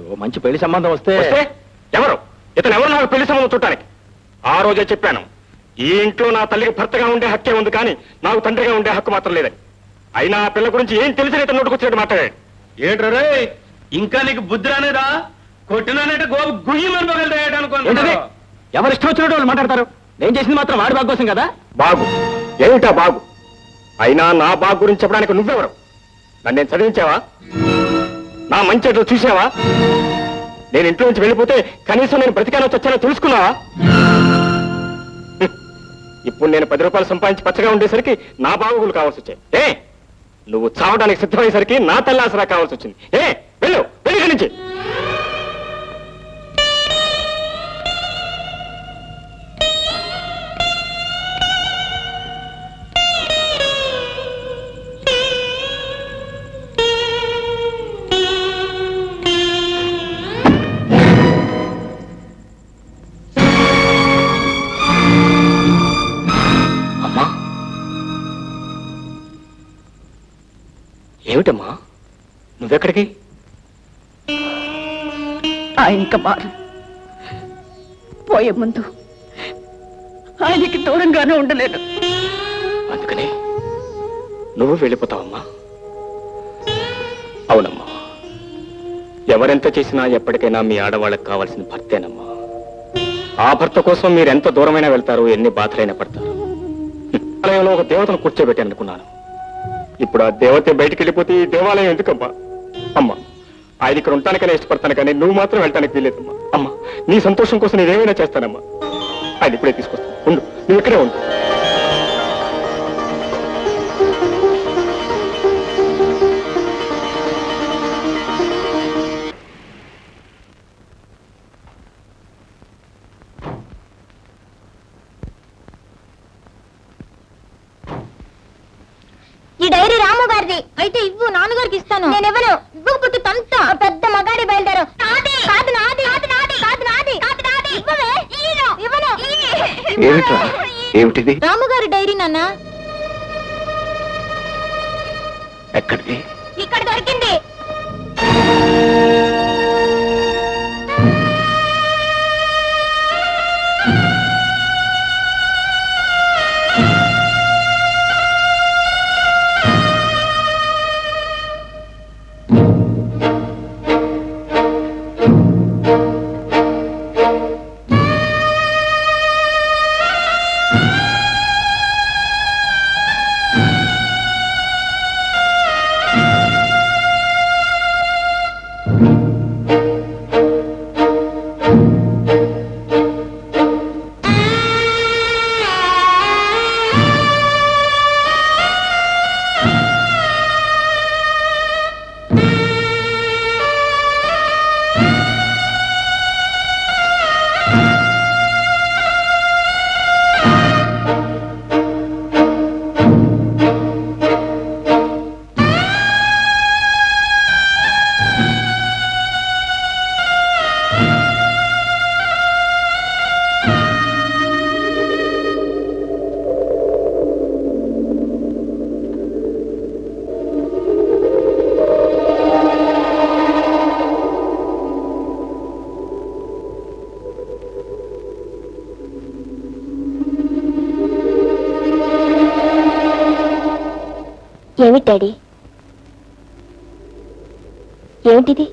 ఓ మంచి పెళ్లి సంబంధం వస్తే. ఎవరు ఇతను? ఎవరు నాకు పెళ్లి సంబంధం చూడటానికి? ఆ రోజే చెప్పాను, ఈ ఇంట్లో నా తల్లికి భర్తగా ఉండే హక్కే ఉంది కానీ నాకు తండ్రిగా ఉండే హక్కు మాత్రం లేదని. అయినా ఆ పిల్ల గురించి ఏం తెలిసి ఇతను నోటుకొచ్చినట్టు మాట్లాడాడు. ఏంట్రే, ఇంకా నీకు బుద్ధి రానేదా? కొట్టినానంటే గోపు గుయ్యమని పగలటానుకోండి. ఎవరు ఇష్టం వచ్చినట్టు వాళ్ళు మాట్లాడతారు. నేను చేసింది మాత్రం వాడి బాగు కోసం కదా. బాగు ఏమిటా బాగు? అయినా నా బాగు గురించి చెప్పడానికి నువ్వెవరు? నన్ను చదివించావా? నా మంచి చెట్లు చూసావా? నేను ఇంట్లో నుంచి వెళ్ళిపోతే కనీసం నేను బ్రతికానో చచ్చానో తెలుసుకున్నావా? ఇప్పుడు నేను ₹10 సంపాదించి పచ్చగా ఉండేసరికి నా బాగుగులు కావాల్సి వచ్చాయి. నువ్వు చావడానికి సిద్ధమయ్యేసరికి నా తల్లి ఆసరా కావాల్సి వచ్చింది. వెళ్ళు, వెళ్ళి నుంచి. ఏమిటమ్మా, నువ్వెక్కడికి? ఆయన ఇంకా మారు. పోయే ముందు ఆయనకి దూరంగానే ఉండలేను. అందుకనే నువ్వు వెళ్ళిపోతావమ్మా? అవునమ్మా, ఎవరెంత చేసినా ఎప్పటికైనా మీ ఆడవాళ్ళకి కావాల్సిన భర్తేనమ్మా. ఆ భర్త కోసం మీరు ఎంత దూరమైనా వెళ్తారు, ఎన్ని బాధలైనా పడతారు. ఆలయంలో ఒక దేవతను కూర్చోబెట్టాను అనుకున్నాను. ఇప్పుడు ఆ దేవత బయటికి వెళ్ళిపోతే ఈ దేవాలయం ఎందుకమ్మా? అమ్మా, ఆయన ఇక్కడ ఉండటానికైనా ఇష్టపడతాను కానీ నువ్వు మాత్రం వెళ్ళటానికి వీలేదమ్మా. అమ్మా, నీ సంతోషం కోసం నేనేమైనా చేస్తానమ్మా. ఆయన ఇప్పుడే తీసుకొస్తాను. ఉండు, నువ్వు ఇక్కడే ఉండు. ఇస్తాను. నేను ఇవ్వను. ఇవ్వకపోతే తంత పెద్ద మగాడి బయలుదేరు. నాది కాదు, నాది కాదు, నాది కాదు, నాది కాదు, నాది. ఇవ్వవే. ఇవ్వను. ఏమిట్రా? ఏమిటిది? రాముగారి డైరీ నాన్న. ఎక్కడిది? ఇక్కడ దొరికింది. ఏమిటి డాడీ? ఏమిటిది?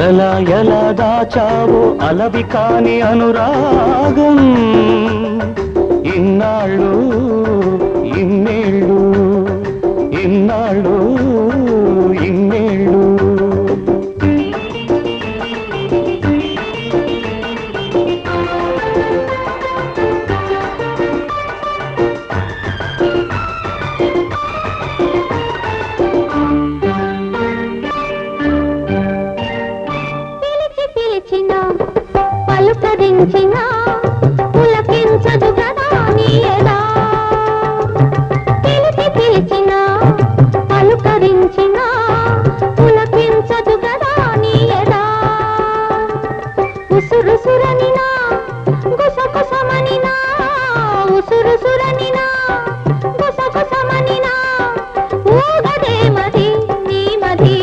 ఎలా ఎలా దాచావో అలవి కాని అనురాగం, ఇన్నాళ్ళు ఇన్నేళ్ళు, ఇన్నాళ్ళు ఇన్నేళ్ళు. పలుకరించినా పులకించదు కదా నీ ఎదా, పిలిచి పిలిచినా పలుకరించినా పులకించదు కదా నీ ఎదా. ఉసురుసురనినా గుసగుసమనినా, ఉసురుసురనినా గుసగుసమనినా, ఊగదే మది నీ మది.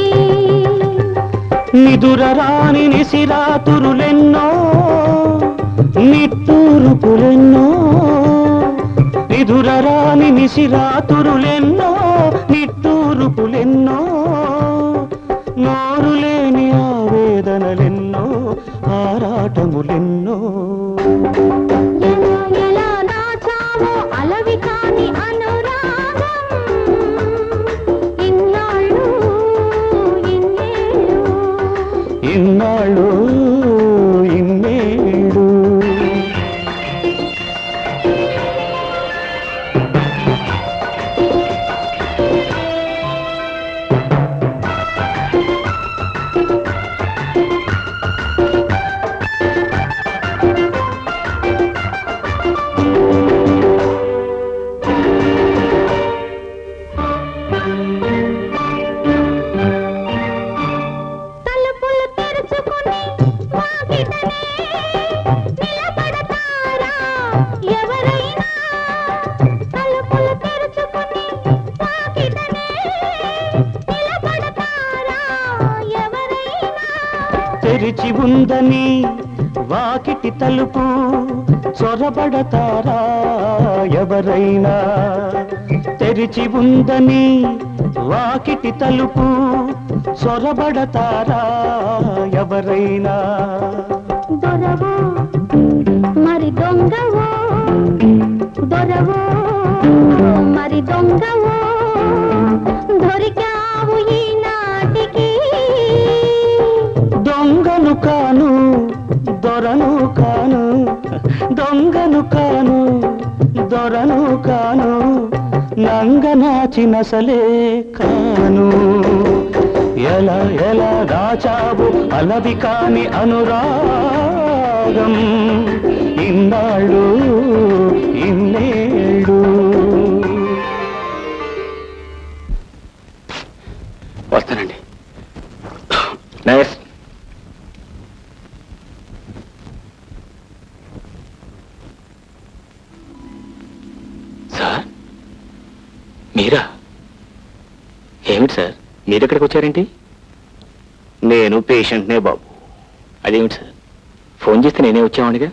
నిదురరాని నిసిరాతురులెన్నో, నిట్టూరుపులెన్నో, నిదురరాని నిసిరాతురులెన్నో, నిట్టూరుపులెన్నో, నోరులేని ఆవేదనలెన్నో, ఆరాటములెన్నో. ఎలా దాచావో అలవి కాని అనురాగం, ఇన్నాళ్ళు ఇన్నేళ్ళు, ఇన్నాళ్ళు ఇన్నేళ్ళు. నిలబడతారా ఎవరైనా తలుపులు తెరుచుకొని వాకిటనే నిలబడతారా ఎవరైనా తెరిచి ఉందని వాకిటి తలుపు చొరబడతారా ఎవరైనా తెరిచి ఉందని వాకిటి తలుపు చొరబడతారా ఎవరైనా దొరవో మరి దొంగవో దొరవో మరి దొంగవో దొరికావు ఈనాటికి దొంగను కాను దొరను కాను దొంగను కాను దొరను కాను నంగనాచినసలే కాను ఎలా ఎలా దాచావు అలవి కాని అనురాగం ఇన్నాళ్ళు ఇన్నేళ్ళు వస్తానండి. నైస్. సార్ మీరా? ఏమిటి సార్ మీరు ఎక్కడికి వచ్చారేంటి? నేను పేషెంట్నే బాబు. అదేమిటి సార్ ఫోన్ చేస్తే నేనే వచ్చామనిగా.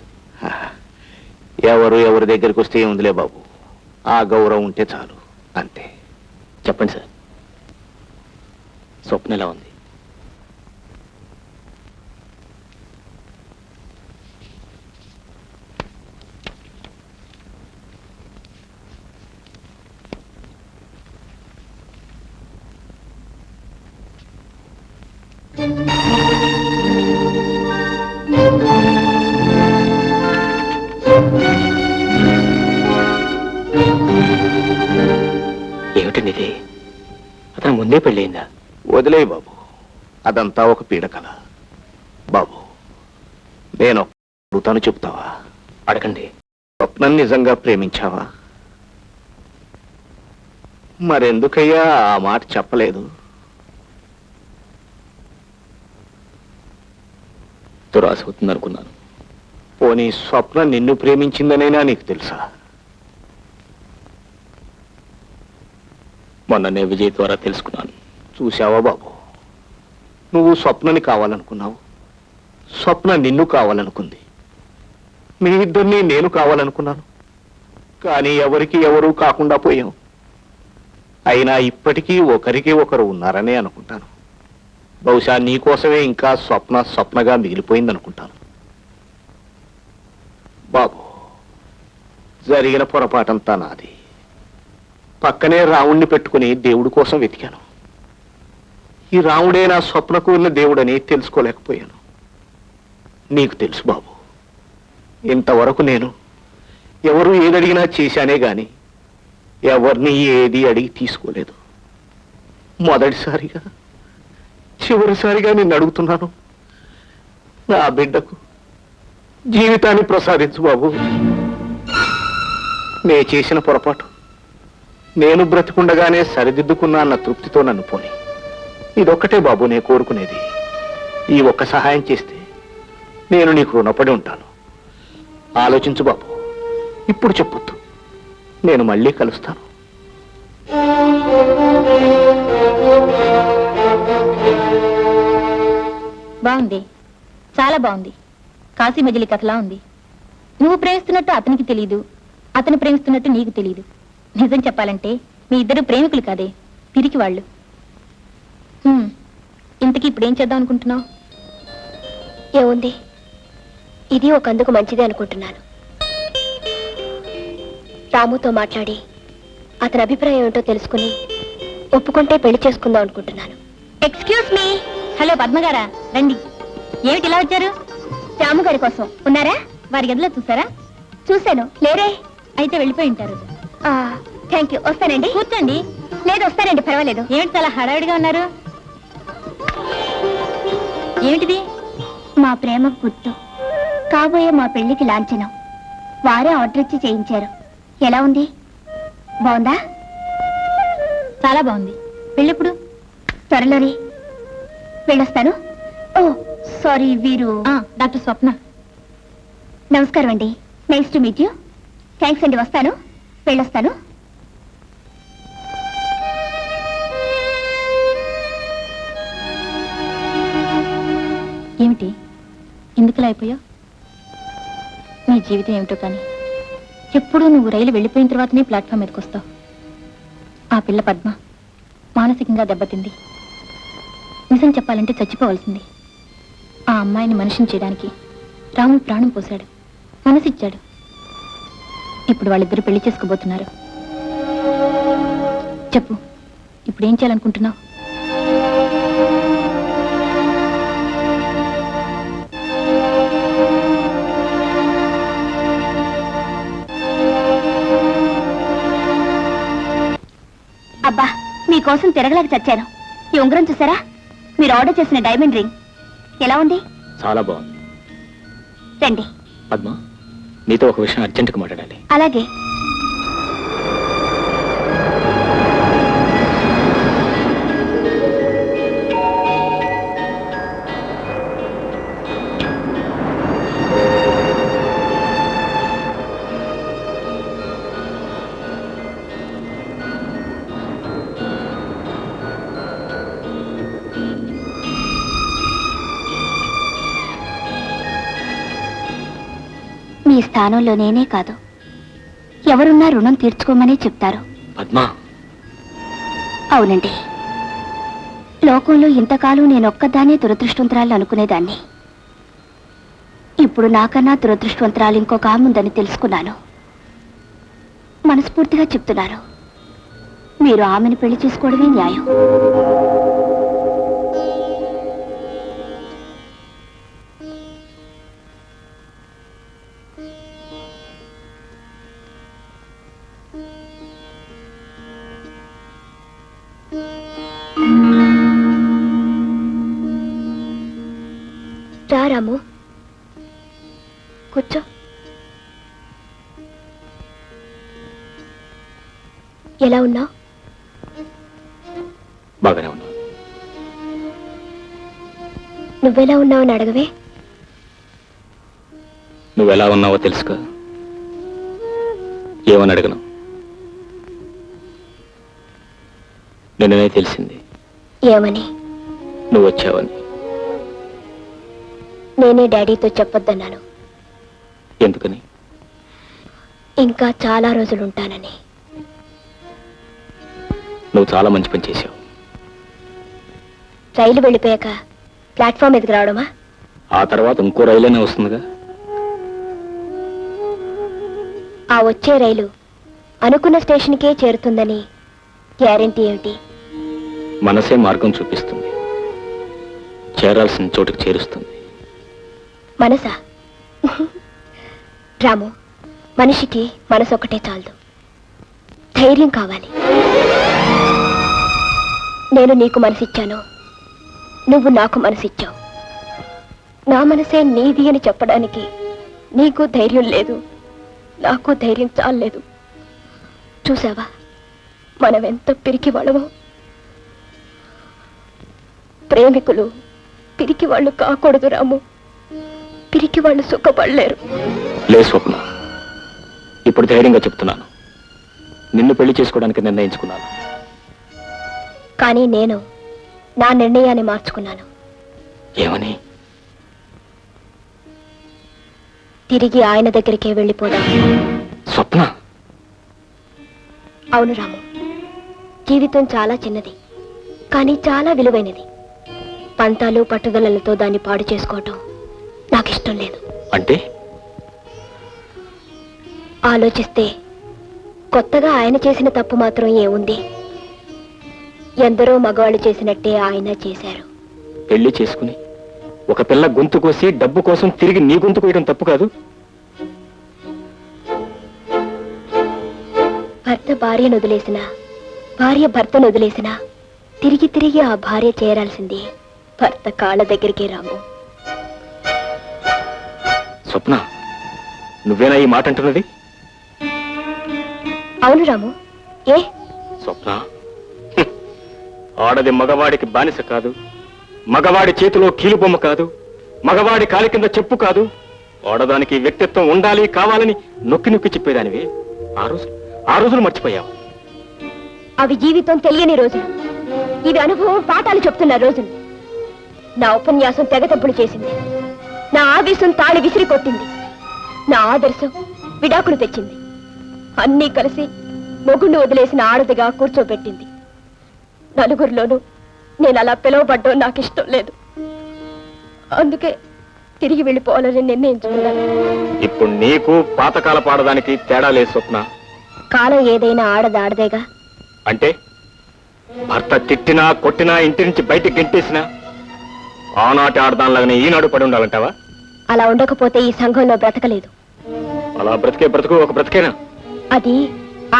ఎవరి దగ్గరికి వస్తే ఏముందిలే బాబు, ఆ గౌరవం ఉంటే చాలు అంతే. చెప్పండి సార్, స్వప్న ఎలా ఉంది? ఏమిటండి ఇది? అతను ముందే పెళ్ళయిందా? వదిలే బాబు, అదంతా ఒక పీడకల. బాబు నేను అడుగుతాను, చెప్తావా? అడగండి. స్వప్నం నిజంగా ప్రేమించావా? మరెందుకయ్యా ఆ మాట చెప్పలేదు? దురాశ అవుతుంది అనుకున్నాను. పోనీ స్వప్న నిన్ను ప్రేమించిందనైనా నీకు తెలుసా? మొన్ననే విజయ్ ద్వారా తెలుసుకున్నాను. చూశావా బాబు, నువ్వు స్వప్నని కావాలనుకున్నావు, స్వప్న నిన్ను కావాలనుకుంది. మీ ఇద్దరిని నేను కావాలనుకున్నాను, కానీ ఎవరికి ఎవరూ కాకుండా పోయాం. అయినా ఇప్పటికీ ఒకరికి ఒకరు ఉన్నారనే అనుకుంటాను. బహుశా నీకోసమే ఇంకా స్వప్న స్వప్నగా మిగిలిపోయిందనుకుంటాను. బాబు, జరిగిన పొరపాటంతా నాది. పక్కనే రావుణ్ణి పెట్టుకుని దేవుడి కోసం వెతికాను. ఈ రాముడే నా స్వప్నకు ఉన్న దేవుడని తెలుసుకోలేకపోయాను. నీకు తెలుసు బాబు, ఇంతవరకు నేను ఎవరు ఏదడిగినా చేశానే గాని ఎవరిని ఏది అడిగి తీసుకోలేదు. మొదటిసారిగా చివరిసారిగా నిన్ను అడుగుతున్నాను, నా బిడ్డకు జీవితాన్ని ప్రసాదించు బాబు. నే చేసిన పొరపాటు నేను బ్రతికుండగానే సరిదిద్దుకున్నా అన్న తృప్తితో నన్ను పోని. ఇదొక్కటే బాబు నేను కోరుకునేది. ఈ ఒక్క సహాయం చేస్తే నేను నీకు రుణపడి ఉంటాను. ఆలోచించు బాబు, ఇప్పుడు చెప్పొద్దు, నేను మళ్ళీ కలుస్తాను. బాగుంది, చాలా బాగుంది. కాశీ మజిలీ కథలా ఉంది. నువ్వు ప్రేమిస్తున్నట్టు అతనికి తెలియదు, అతను ప్రేమిస్తున్నట్టు నీకు తెలియదు. నిజం చెప్పాలంటే మీ ఇద్దరు ప్రేమికులు కాదే, పిరికి వాళ్ళు. ఇంతకీ ఇప్పుడేం చేద్దాం అనుకుంటున్నావు? ఏముంది, ఇది ఒక అందుకు మంచిదే అనుకుంటున్నాను. రాముతో మాట్లాడి అతని అభిప్రాయం ఏంటో తెలుసుకుని ఒప్పుకుంటే పెళ్లి చేసుకుందాం అనుకుంటున్నాను. Excuse me. హలో పద్మగారా, రండి. ఏమిటి ఇలా వచ్చారు? రాము గారి కోసం. ఉన్నారా? వారి గదిలో చూసారా? చూశాను. లేరే? అయితే వెళ్ళిపోయి ఉంటారు. Thank you. వస్తానండి. కూర్చోండి. లేదు, వస్తానండి, పర్వాలేదు. ఏమిటి చాలా హడావిడిగా ఉన్నారు? ఏమిటిది? మా ప్రేమ గుర్తు, కాబోయే మా పెళ్లికి లాంఛనం. వారే ఆర్డర్ ఇచ్చి చేయించారు. ఎలా ఉంది? బాగుందా? చాలా బాగుంది. పెళ్ళెప్పుడు? త్వరలోనే. వెళ్ళొస్తాను. ఓ సారీ, వీరు డాక్టర్ స్వప్న. నమస్కారం అండి. Nice to meet you. Thanks అండి. వస్తాను, వెళ్ళొస్తాను. ఏమిటి ఎందుకులా అయిపోయావు? నీ జీవితం ఏమిటో కానీ ఎప్పుడూ నువ్వు రైలు వెళ్ళిపోయిన తర్వాతనే ప్లాట్ఫామ్ మీదకి వస్తావు. ఆ పిల్ల పద్మ మానసికంగా దెబ్బతింది. నిజం చెప్పాలంటే చచ్చిపోవలసింది. ఆ అమ్మాయిని మనిషిని చేయడానికి రాముడు ప్రాణం పోశాడు, మనసిచ్చాడు. ఇప్పుడు వాళ్ళిద్దరూ పెళ్లి చేసుకోబోతున్నారు. చెప్పు, ఇప్పుడు ఏం చేయాలనుకుంటున్నావు? అబ్బా, మీకోసం తిరగలేక చచ్చాను. ఈ ఉంగరం చూసారా? మీరు ఆర్డర్ చేసిన డైమండ్ రింగ్ ఎలా ఉంది? చాలా బాగుంది. రండి. పద్మ, నీతో ఒక విషయం అర్జెంటుగా మాట్లాడాలి. అలాగే. మీ స్థానంలో నేనే కాదు, ఎవరున్నా రుణం తీర్చుకోమనే చెప్తారు. పద్మ, అవునండి. లోకంలో ఇంతకాలం నేనొక్కదానే దురదృష్టవంతురాలు అనుకునేదాన్ని. ఇప్పుడు నాకన్నా దురదృష్టవంతురాలు ఇంకొక ఆమె ఉందని తెలుసుకున్నాను. మనస్ఫూర్తిగా చెప్తున్నాను, మీరు ఆమెను పెళ్లి చేసుకోవడమే న్యాయం. రా రాము, కూర్చో. ఎలా ఉన్నావు? బాగానే ఉన్నా. నువ్వెలా ఉన్నావని అడగవే. నువ్వెలా ఉన్నావో తెలుసుకో. ఏమని అడగను? నిన్ననే తెలిసింది. ఏమని? నువ్వు వచ్చావని. నేనే డాడీతో చెప్పొద్దన్నాను. ఎందుకని? ఇంకా చాలా రోజులుంటానని. నువ్వు చాలా మంచి పని చేశావు. రైలు వెళ్ళిపోయాక ప్లాట్ఫామ్ ఎదుగు రావడమా? ఆ తర్వాత ఇంకో రైలనే వస్తుందిగా. ఆ వచ్చే రైలు అనుకున్న స్టేషన్కే చేరుతుందని గ్యారెంటీ ఏమిటి? మనసే మార్గం చూపిస్తుంది, చేరాల్సిన చోటుకు చేరుస్తుంది. మనసా? రాము, మనిషికి మనసు ఒకటే చాలదు, ధైర్యం కావాలి. నేను నీకు మనసిచ్చాను, నువ్వు నాకు మనసిచ్చావు. నా మనసే నీది అని చెప్పడానికి నీకు ధైర్యం లేదు, నాకు ధైర్యం చాలలేదు. చూసావా మనమెంత పిరికి వాళ్ళమో? ప్రేమికులు పిరికి వాళ్ళు కాకూడదు రాము. పిరికి వాళ్ళు సుఖపడలేరు. లే స్వప్న, ఇప్పుడు ధైర్యంగా చెప్తున్నాను, నిన్ను పెళ్లి చేసుకోవడానికి నిర్ణయించుకున్నాను. కానీ నేను నా నిర్ణయాన్ని మార్చుకున్నాను. ఏమని? తిరిగి ఆయన దగ్గరికే వెళ్ళిపోదాం. స్వప్న. అవును రాము, జీవితం చాలా చిన్నది, కానీ చాలా విలువైనది. పంతాలు పట్టుదలలతో దాన్ని పాడు చేసుకోవటం నాకు ఇష్టం లేదు. అంటే? ఆలోచిస్తే కొత్తగా ఆయన చేసిన తప్పు మాత్రం ఏముంది? ఎందరో మగవాళ్ళు చేసినట్టే ఆయన చేశారు. పెళ్లి చేసుకుని ఒక పిల్ల గొంతు కోసి డబ్బు కోసం తిరిగి నీ గొంతు కోయడం తప్పు కాదు. భర్త భార్యను వదిలేసినా, భార్య భర్తను వదిలేసినా తిరిగి తిరిగి ఆ భార్య చేరాల్సింది భర్త కాళ్ళ దగ్గరికే రాము. స్వప్న, నువ్వేనా ఈ మాట అంటున్నది? అవును రాము. ఏ? స్వప్న, ఆడది మగవాడికి బానిస కాదు, మగవాడి చేతిలో కీలుబొమ్మ కాదు, మగవాడి కాలి కింద చెప్పు కాదు, ఆడదానికి వ్యక్తిత్వం ఉండాలి కావాలని నొక్కి నొక్కి చెప్పేదానివి ఆ రోజులు మర్చిపోయావు. అవి జీవితం తెలియని రోజులు, ఇవి అనుభవం పాఠాలు చెప్తున్న రోజులు. నా ఉపన్యాసం తెగతెంపులు చేసింది, నా ఆవేశం తాళి విసిరి కొట్టింది, నా ఆదర్శం విడాకులు తెచ్చింది. అన్నీ కలిసి మొగుణ్ణి వదిలేసిన ఆడదిగా కూర్చోబెట్టింది. నలుగురిలోనూ నేను అలా పిలువబడ్డం నాకు ఇష్టం లేదు. అందుకే తిరిగి వెళ్ళిపోవాలని నిర్ణయించుకున్నాను. ఇప్పుడు నీకు పాతకాల పాడడానికి తేడా లేదు స్వప్న. కాలం ఏదైనా ఆడదాడదేగా. అంటే భర్త తిట్టినా కొట్టినా ఇంటి నుంచి బయటికి గెంటేసినా ఆనాటి ఆడదానిలాగానే ఈనాడు పడి ఉండాలంటావా? అలా ఉండకపోతే ఈ సంఘంలో బ్రతకలేదు. అలా బ్రతికే బ్రతుకు ఒక బ్రతికేనా? అది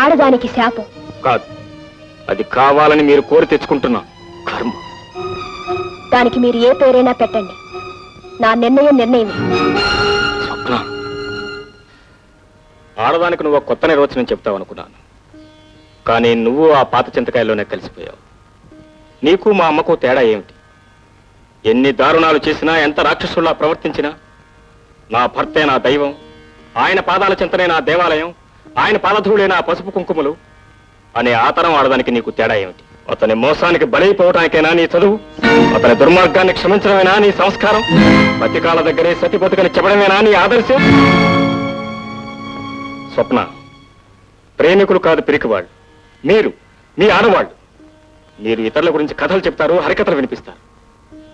ఆడదానికి శాపం కాదు, అది కావాలని మీరు కోరి తెచ్చుకుంటున్నా కర్మ. దానికి మీరు ఏ పేరైనా పెట్టండి, నా నిర్ణయం నిర్ణయమే. స్వప్న, ఆడదానికి నువ్వు ఒక కొత్త నిర్వచనం చెప్తావు అనుకున్నాను, కానీ నువ్వు ఆ పాత చింతకాయల్లోనే కలిసిపోయావు. నీకు మా అమ్మకు తేడా ఏమిటి? ఎన్ని దారుణాలు చేసినా, ఎంత రాక్షసుల్లా ప్రవర్తించినా నా భర్తే నా దైవం, ఆయన పాదాల చింతనే నా దేవాలయం, ఆయన పాదధూళే నా పసుపు కుంకుమలు అనే ఆతరం ఆడదానికి నీకు తేడా ఏమిటి? అతని మోసానికి బలైపోవటానికైనా నీ చదువు, అతని దుర్మార్గాన్ని క్షమించడమేనా నీ సంస్కారం, బతికాల దగ్గరే సతి బతుకని చెప్పడమేనా నీ ఆదర్శం? స్వప్న, ప్రేమికులు కాదు పిరికివాళ్ళు మీరు, మీ ఆడవాళ్ళు. మీరు ఇతరుల గురించి కథలు చెప్తారు, హరికథలు వినిపిస్తారు,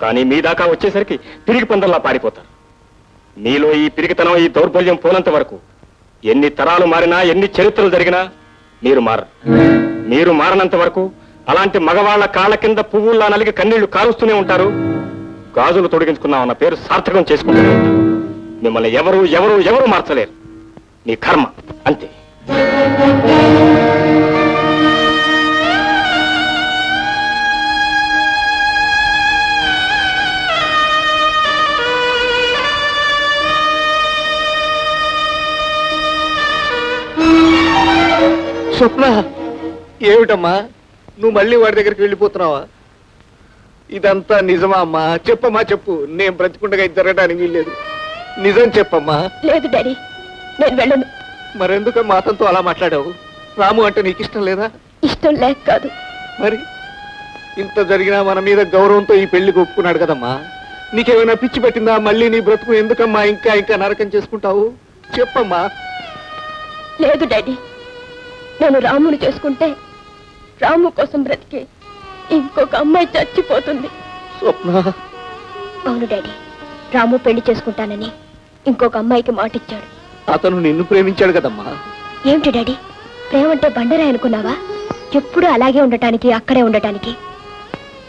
కానీ మీ దాకా వచ్చేసరికి పిరికి పందల్లా పారిపోతారు. మీలో ఈ పిరికితనం, ఈ దౌర్బల్యం పోనంత వరకు ఎన్ని తరాలు మారినా, ఎన్ని చరిత్రలు జరిగినా మీరు మారరు. మీరు మారనంత వరకు అలాంటి మగవాళ్ల కాళ్ళ కింద పువ్వుల్లా నలిగి కన్నీళ్లు కారుస్తూనే ఉంటారు. గాజులు తొడిగించుకున్నామన్న పేరు సార్థకం చేసుకుంటూనే ఉంటారు. మిమ్మల్ని ఎవరు ఎవరు ఎవరు మార్చలేరు. మీ కర్మ అంతే. స్వప్న, ఏమిటమ్మా నువ్వు మళ్ళీ వాడి దగ్గరికి వెళ్ళిపోతున్నావా? ఇదంతా నిజమా అమ్మా? చెప్పమ్మా, చెప్పు. నేను బ్రతికుండగా ఇది జరగడానికి వీల్లేదు. నిజం చెప్పమ్మా. లేదు డాడీ, నేను వెళ్ళను. మరెందుకమ్మా అతనితో అలా మాట్లాడావు? రాము అంటే నీకు ఇష్టం లేదా? ఇష్టం లేక కాదు. మరి ఇంత జరిగినా మన మీద గౌరవంతో ఈ పెళ్లికి ఒప్పుకున్నాడు కదమ్మా. నీకేమైనా పిచ్చి పెట్టిందా? మళ్ళీ నీ బ్రతుకు ఎందుకమ్మా ఇంకా ఇంకా నరకం చేసుకుంటావు? చెప్పమ్మా. లేదు డాడీ, నేను రాముని చేసుకుంటే రాము కోసం బ్రతికే ఇంకొక అమ్మాయి చచ్చిపోతుంది. స్వప్న. అవును డాడీ, రాము పెళ్లి చేసుకుంటానని ఇంకొక అమ్మాయికి మాటిచ్చాడు. అతను నిన్ను ప్రేమించాడు కదమ్మా. ఏమిటి డాడీ, ప్రేమంటే బండరాయి అనుకున్నావా? ఎప్పుడు అలాగే ఉండటానికి, అక్కడే ఉండటానికి.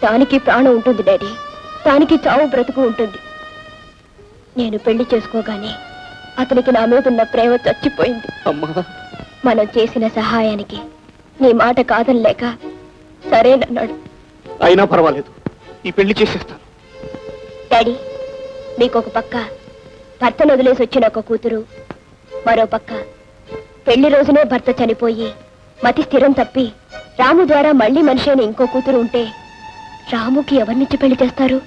దానికి ప్రాణం ఉంటుంది డాడీ, దానికి చావు బ్రతుకు ఉంటుంది. నేను పెళ్లి చేసుకోగానే అతనికి నా మీద ఉన్న ప్రేమ చచ్చిపోయింది. అమ్మా, మనం చేసిన సహాయానికి నీ మాట కాదనలేక సరేనన్నాడు. అయినా పర్వాలేదు, ఈ పెళ్లి చేసేస్తాను. డాడీ, మీకు ఒక పక్క భర్తను వదిలేసి వచ్చిన ఒక కూతురు, మరో పక్క పెళ్లి రోజునే భర్త చనిపోయి మతి స్థిరం తప్పి రాము ద్వారా మళ్ళీ మనిషి అని ఇంకో కూతురు ఉంటే రాముకి ఎవరినిచ్చి పెళ్లి చేస్తారు?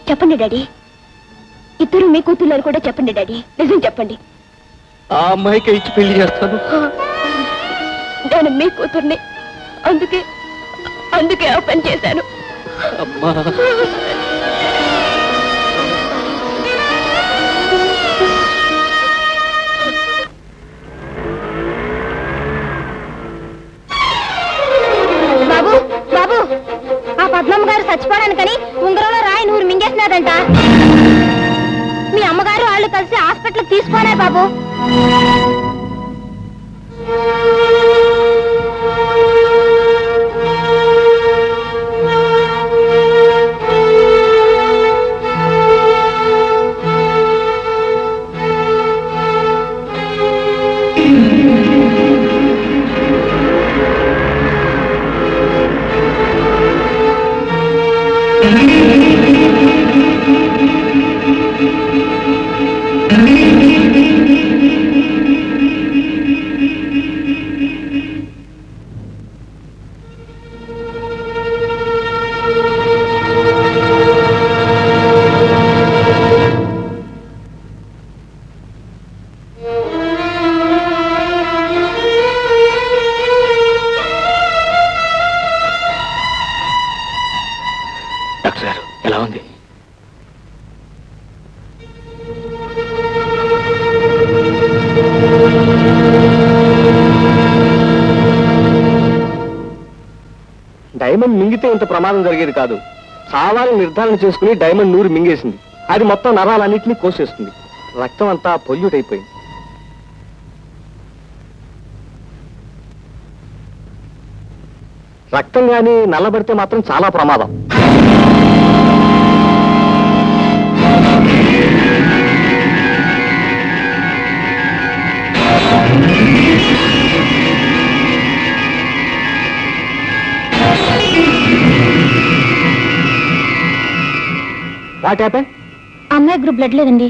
చెప్పండి డాడీ. ఇద్దరు మీ కూతుర్లని కూడా చెప్పండి డాడీ, నిజం చెప్పండి. ఆ అమ్మాయికి ఇచ్చి పెళ్లి చేస్తాను. నేను మీ కూతుర్ని, అందుకే ఆ పని చేశాను. అమ్మా. బాబు బాబు, ఆ పద్మమ్మ గారు చచ్చిపోవడానికని ఉంగరంలో రాయి నూరు మింగేసినారంట. మీ అమ్మగారు వాళ్ళు కలిసి హాస్పిటల్కి తీసుకోనే బాబు. డైమండ్ మింగితే ఇంత ప్రమాదం జరిగేది కాదు. చావాలని నిర్ధారణ చేసుకుని డైమండ్ నూరు మింగేసింది. అది మొత్తం నరాలన్నింటినీ కోసేస్తుంది. రక్తం అంతా పొల్యూట్ అయిపోయింది. రక్తం గాని నల్లబడితే మాత్రం చాలా ప్రమాదం. What happen? అమ్మాయి గ్రూప్ బ్లడ్ లేదండి.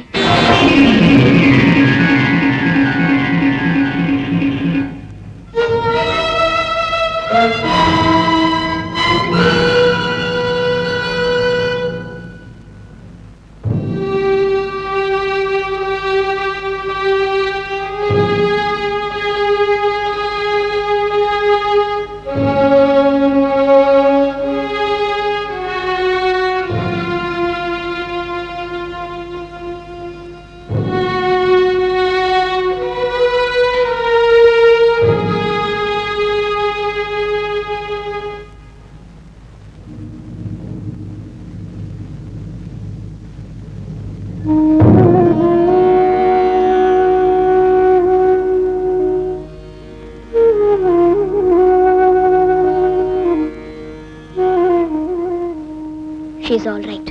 She's all right.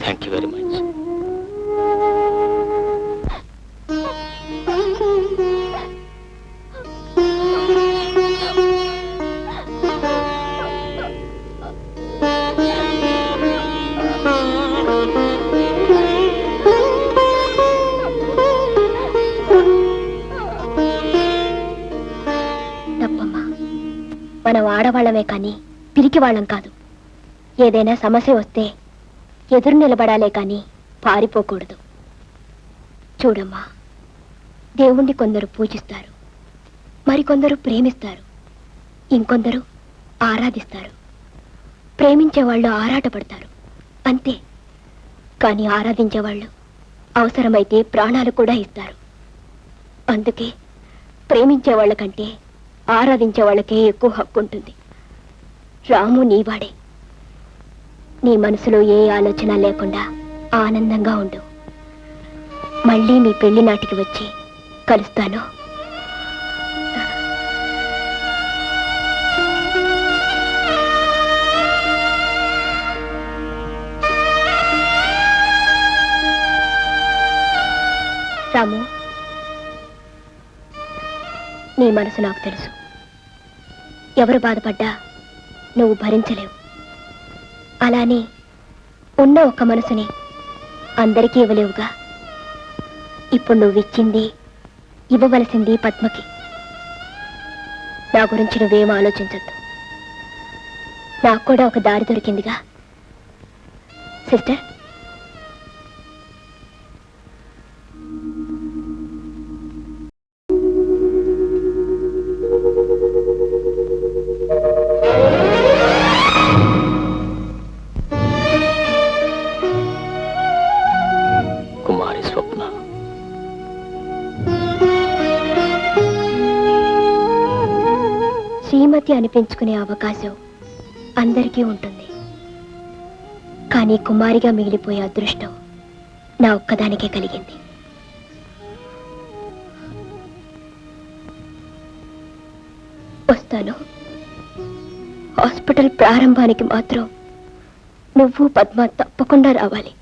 Thank you very much. తప్పమ్మా, మనం ఆడవాళ్ళమే కానీ పిరికి వాళ్ళం కాదు. ఏదైనా సమస్య వస్తే ఎదురు నిలబడాలే కానీ పారిపోకూడదు. చూడమ్మా, దేవుణ్ణి కొందరు పూజిస్తారు, మరికొందరు ప్రేమిస్తారు, ఇంకొందరు ఆరాధిస్తారు. ప్రేమించేవాళ్ళు ఆరాటపడతారు అంతే. కానీ ఆరాధించేవాళ్ళు అవసరమైతే ప్రాణాలు కూడా ఇస్తారు. అందుకే ప్రేమించే వాళ్ళకంటే ఆరాధించే వాళ్ళకే ఎక్కువ హక్కు ఉంటుంది. రాము నీవాడే. నీ మనసులో ఏ ఆలోచన లేకుండా ఆనందంగా ఉండు. మళ్ళీ మీ పెళ్లి నాటికి వచ్చి కలుస్తాను. రాము, నీ మనసు నాకు తెలుసు. ఎవరు బాధపడ్డా నువ్వు భరించలేవు. అలానే ఉన్న ఒక్క మనసుని అందరికీ ఇవ్వలేవుగా. ఇప్పుడు నువ్విచ్చింది ఇవ్వవలసింది పద్మకి. నా గురించి నువ్వేం ఆలోచించద్దు. నాకు కూడా ఒక దారి దొరికిందిగా. సిస్టర్, కుమారి స్వప్న. శ్రీమతి అనిపించుకునే అవకాశం అందరికీ ఉంటుంది. కానీ కుమారిగా మిగిలిపోయే అదృష్టం నా ఒక్కదానికే కలిగింది. వస్తాను. హాస్పిటల్ ప్రారంభానికి మాత్రం నువ్వు పద్మ తప్పకుండా రావాలి.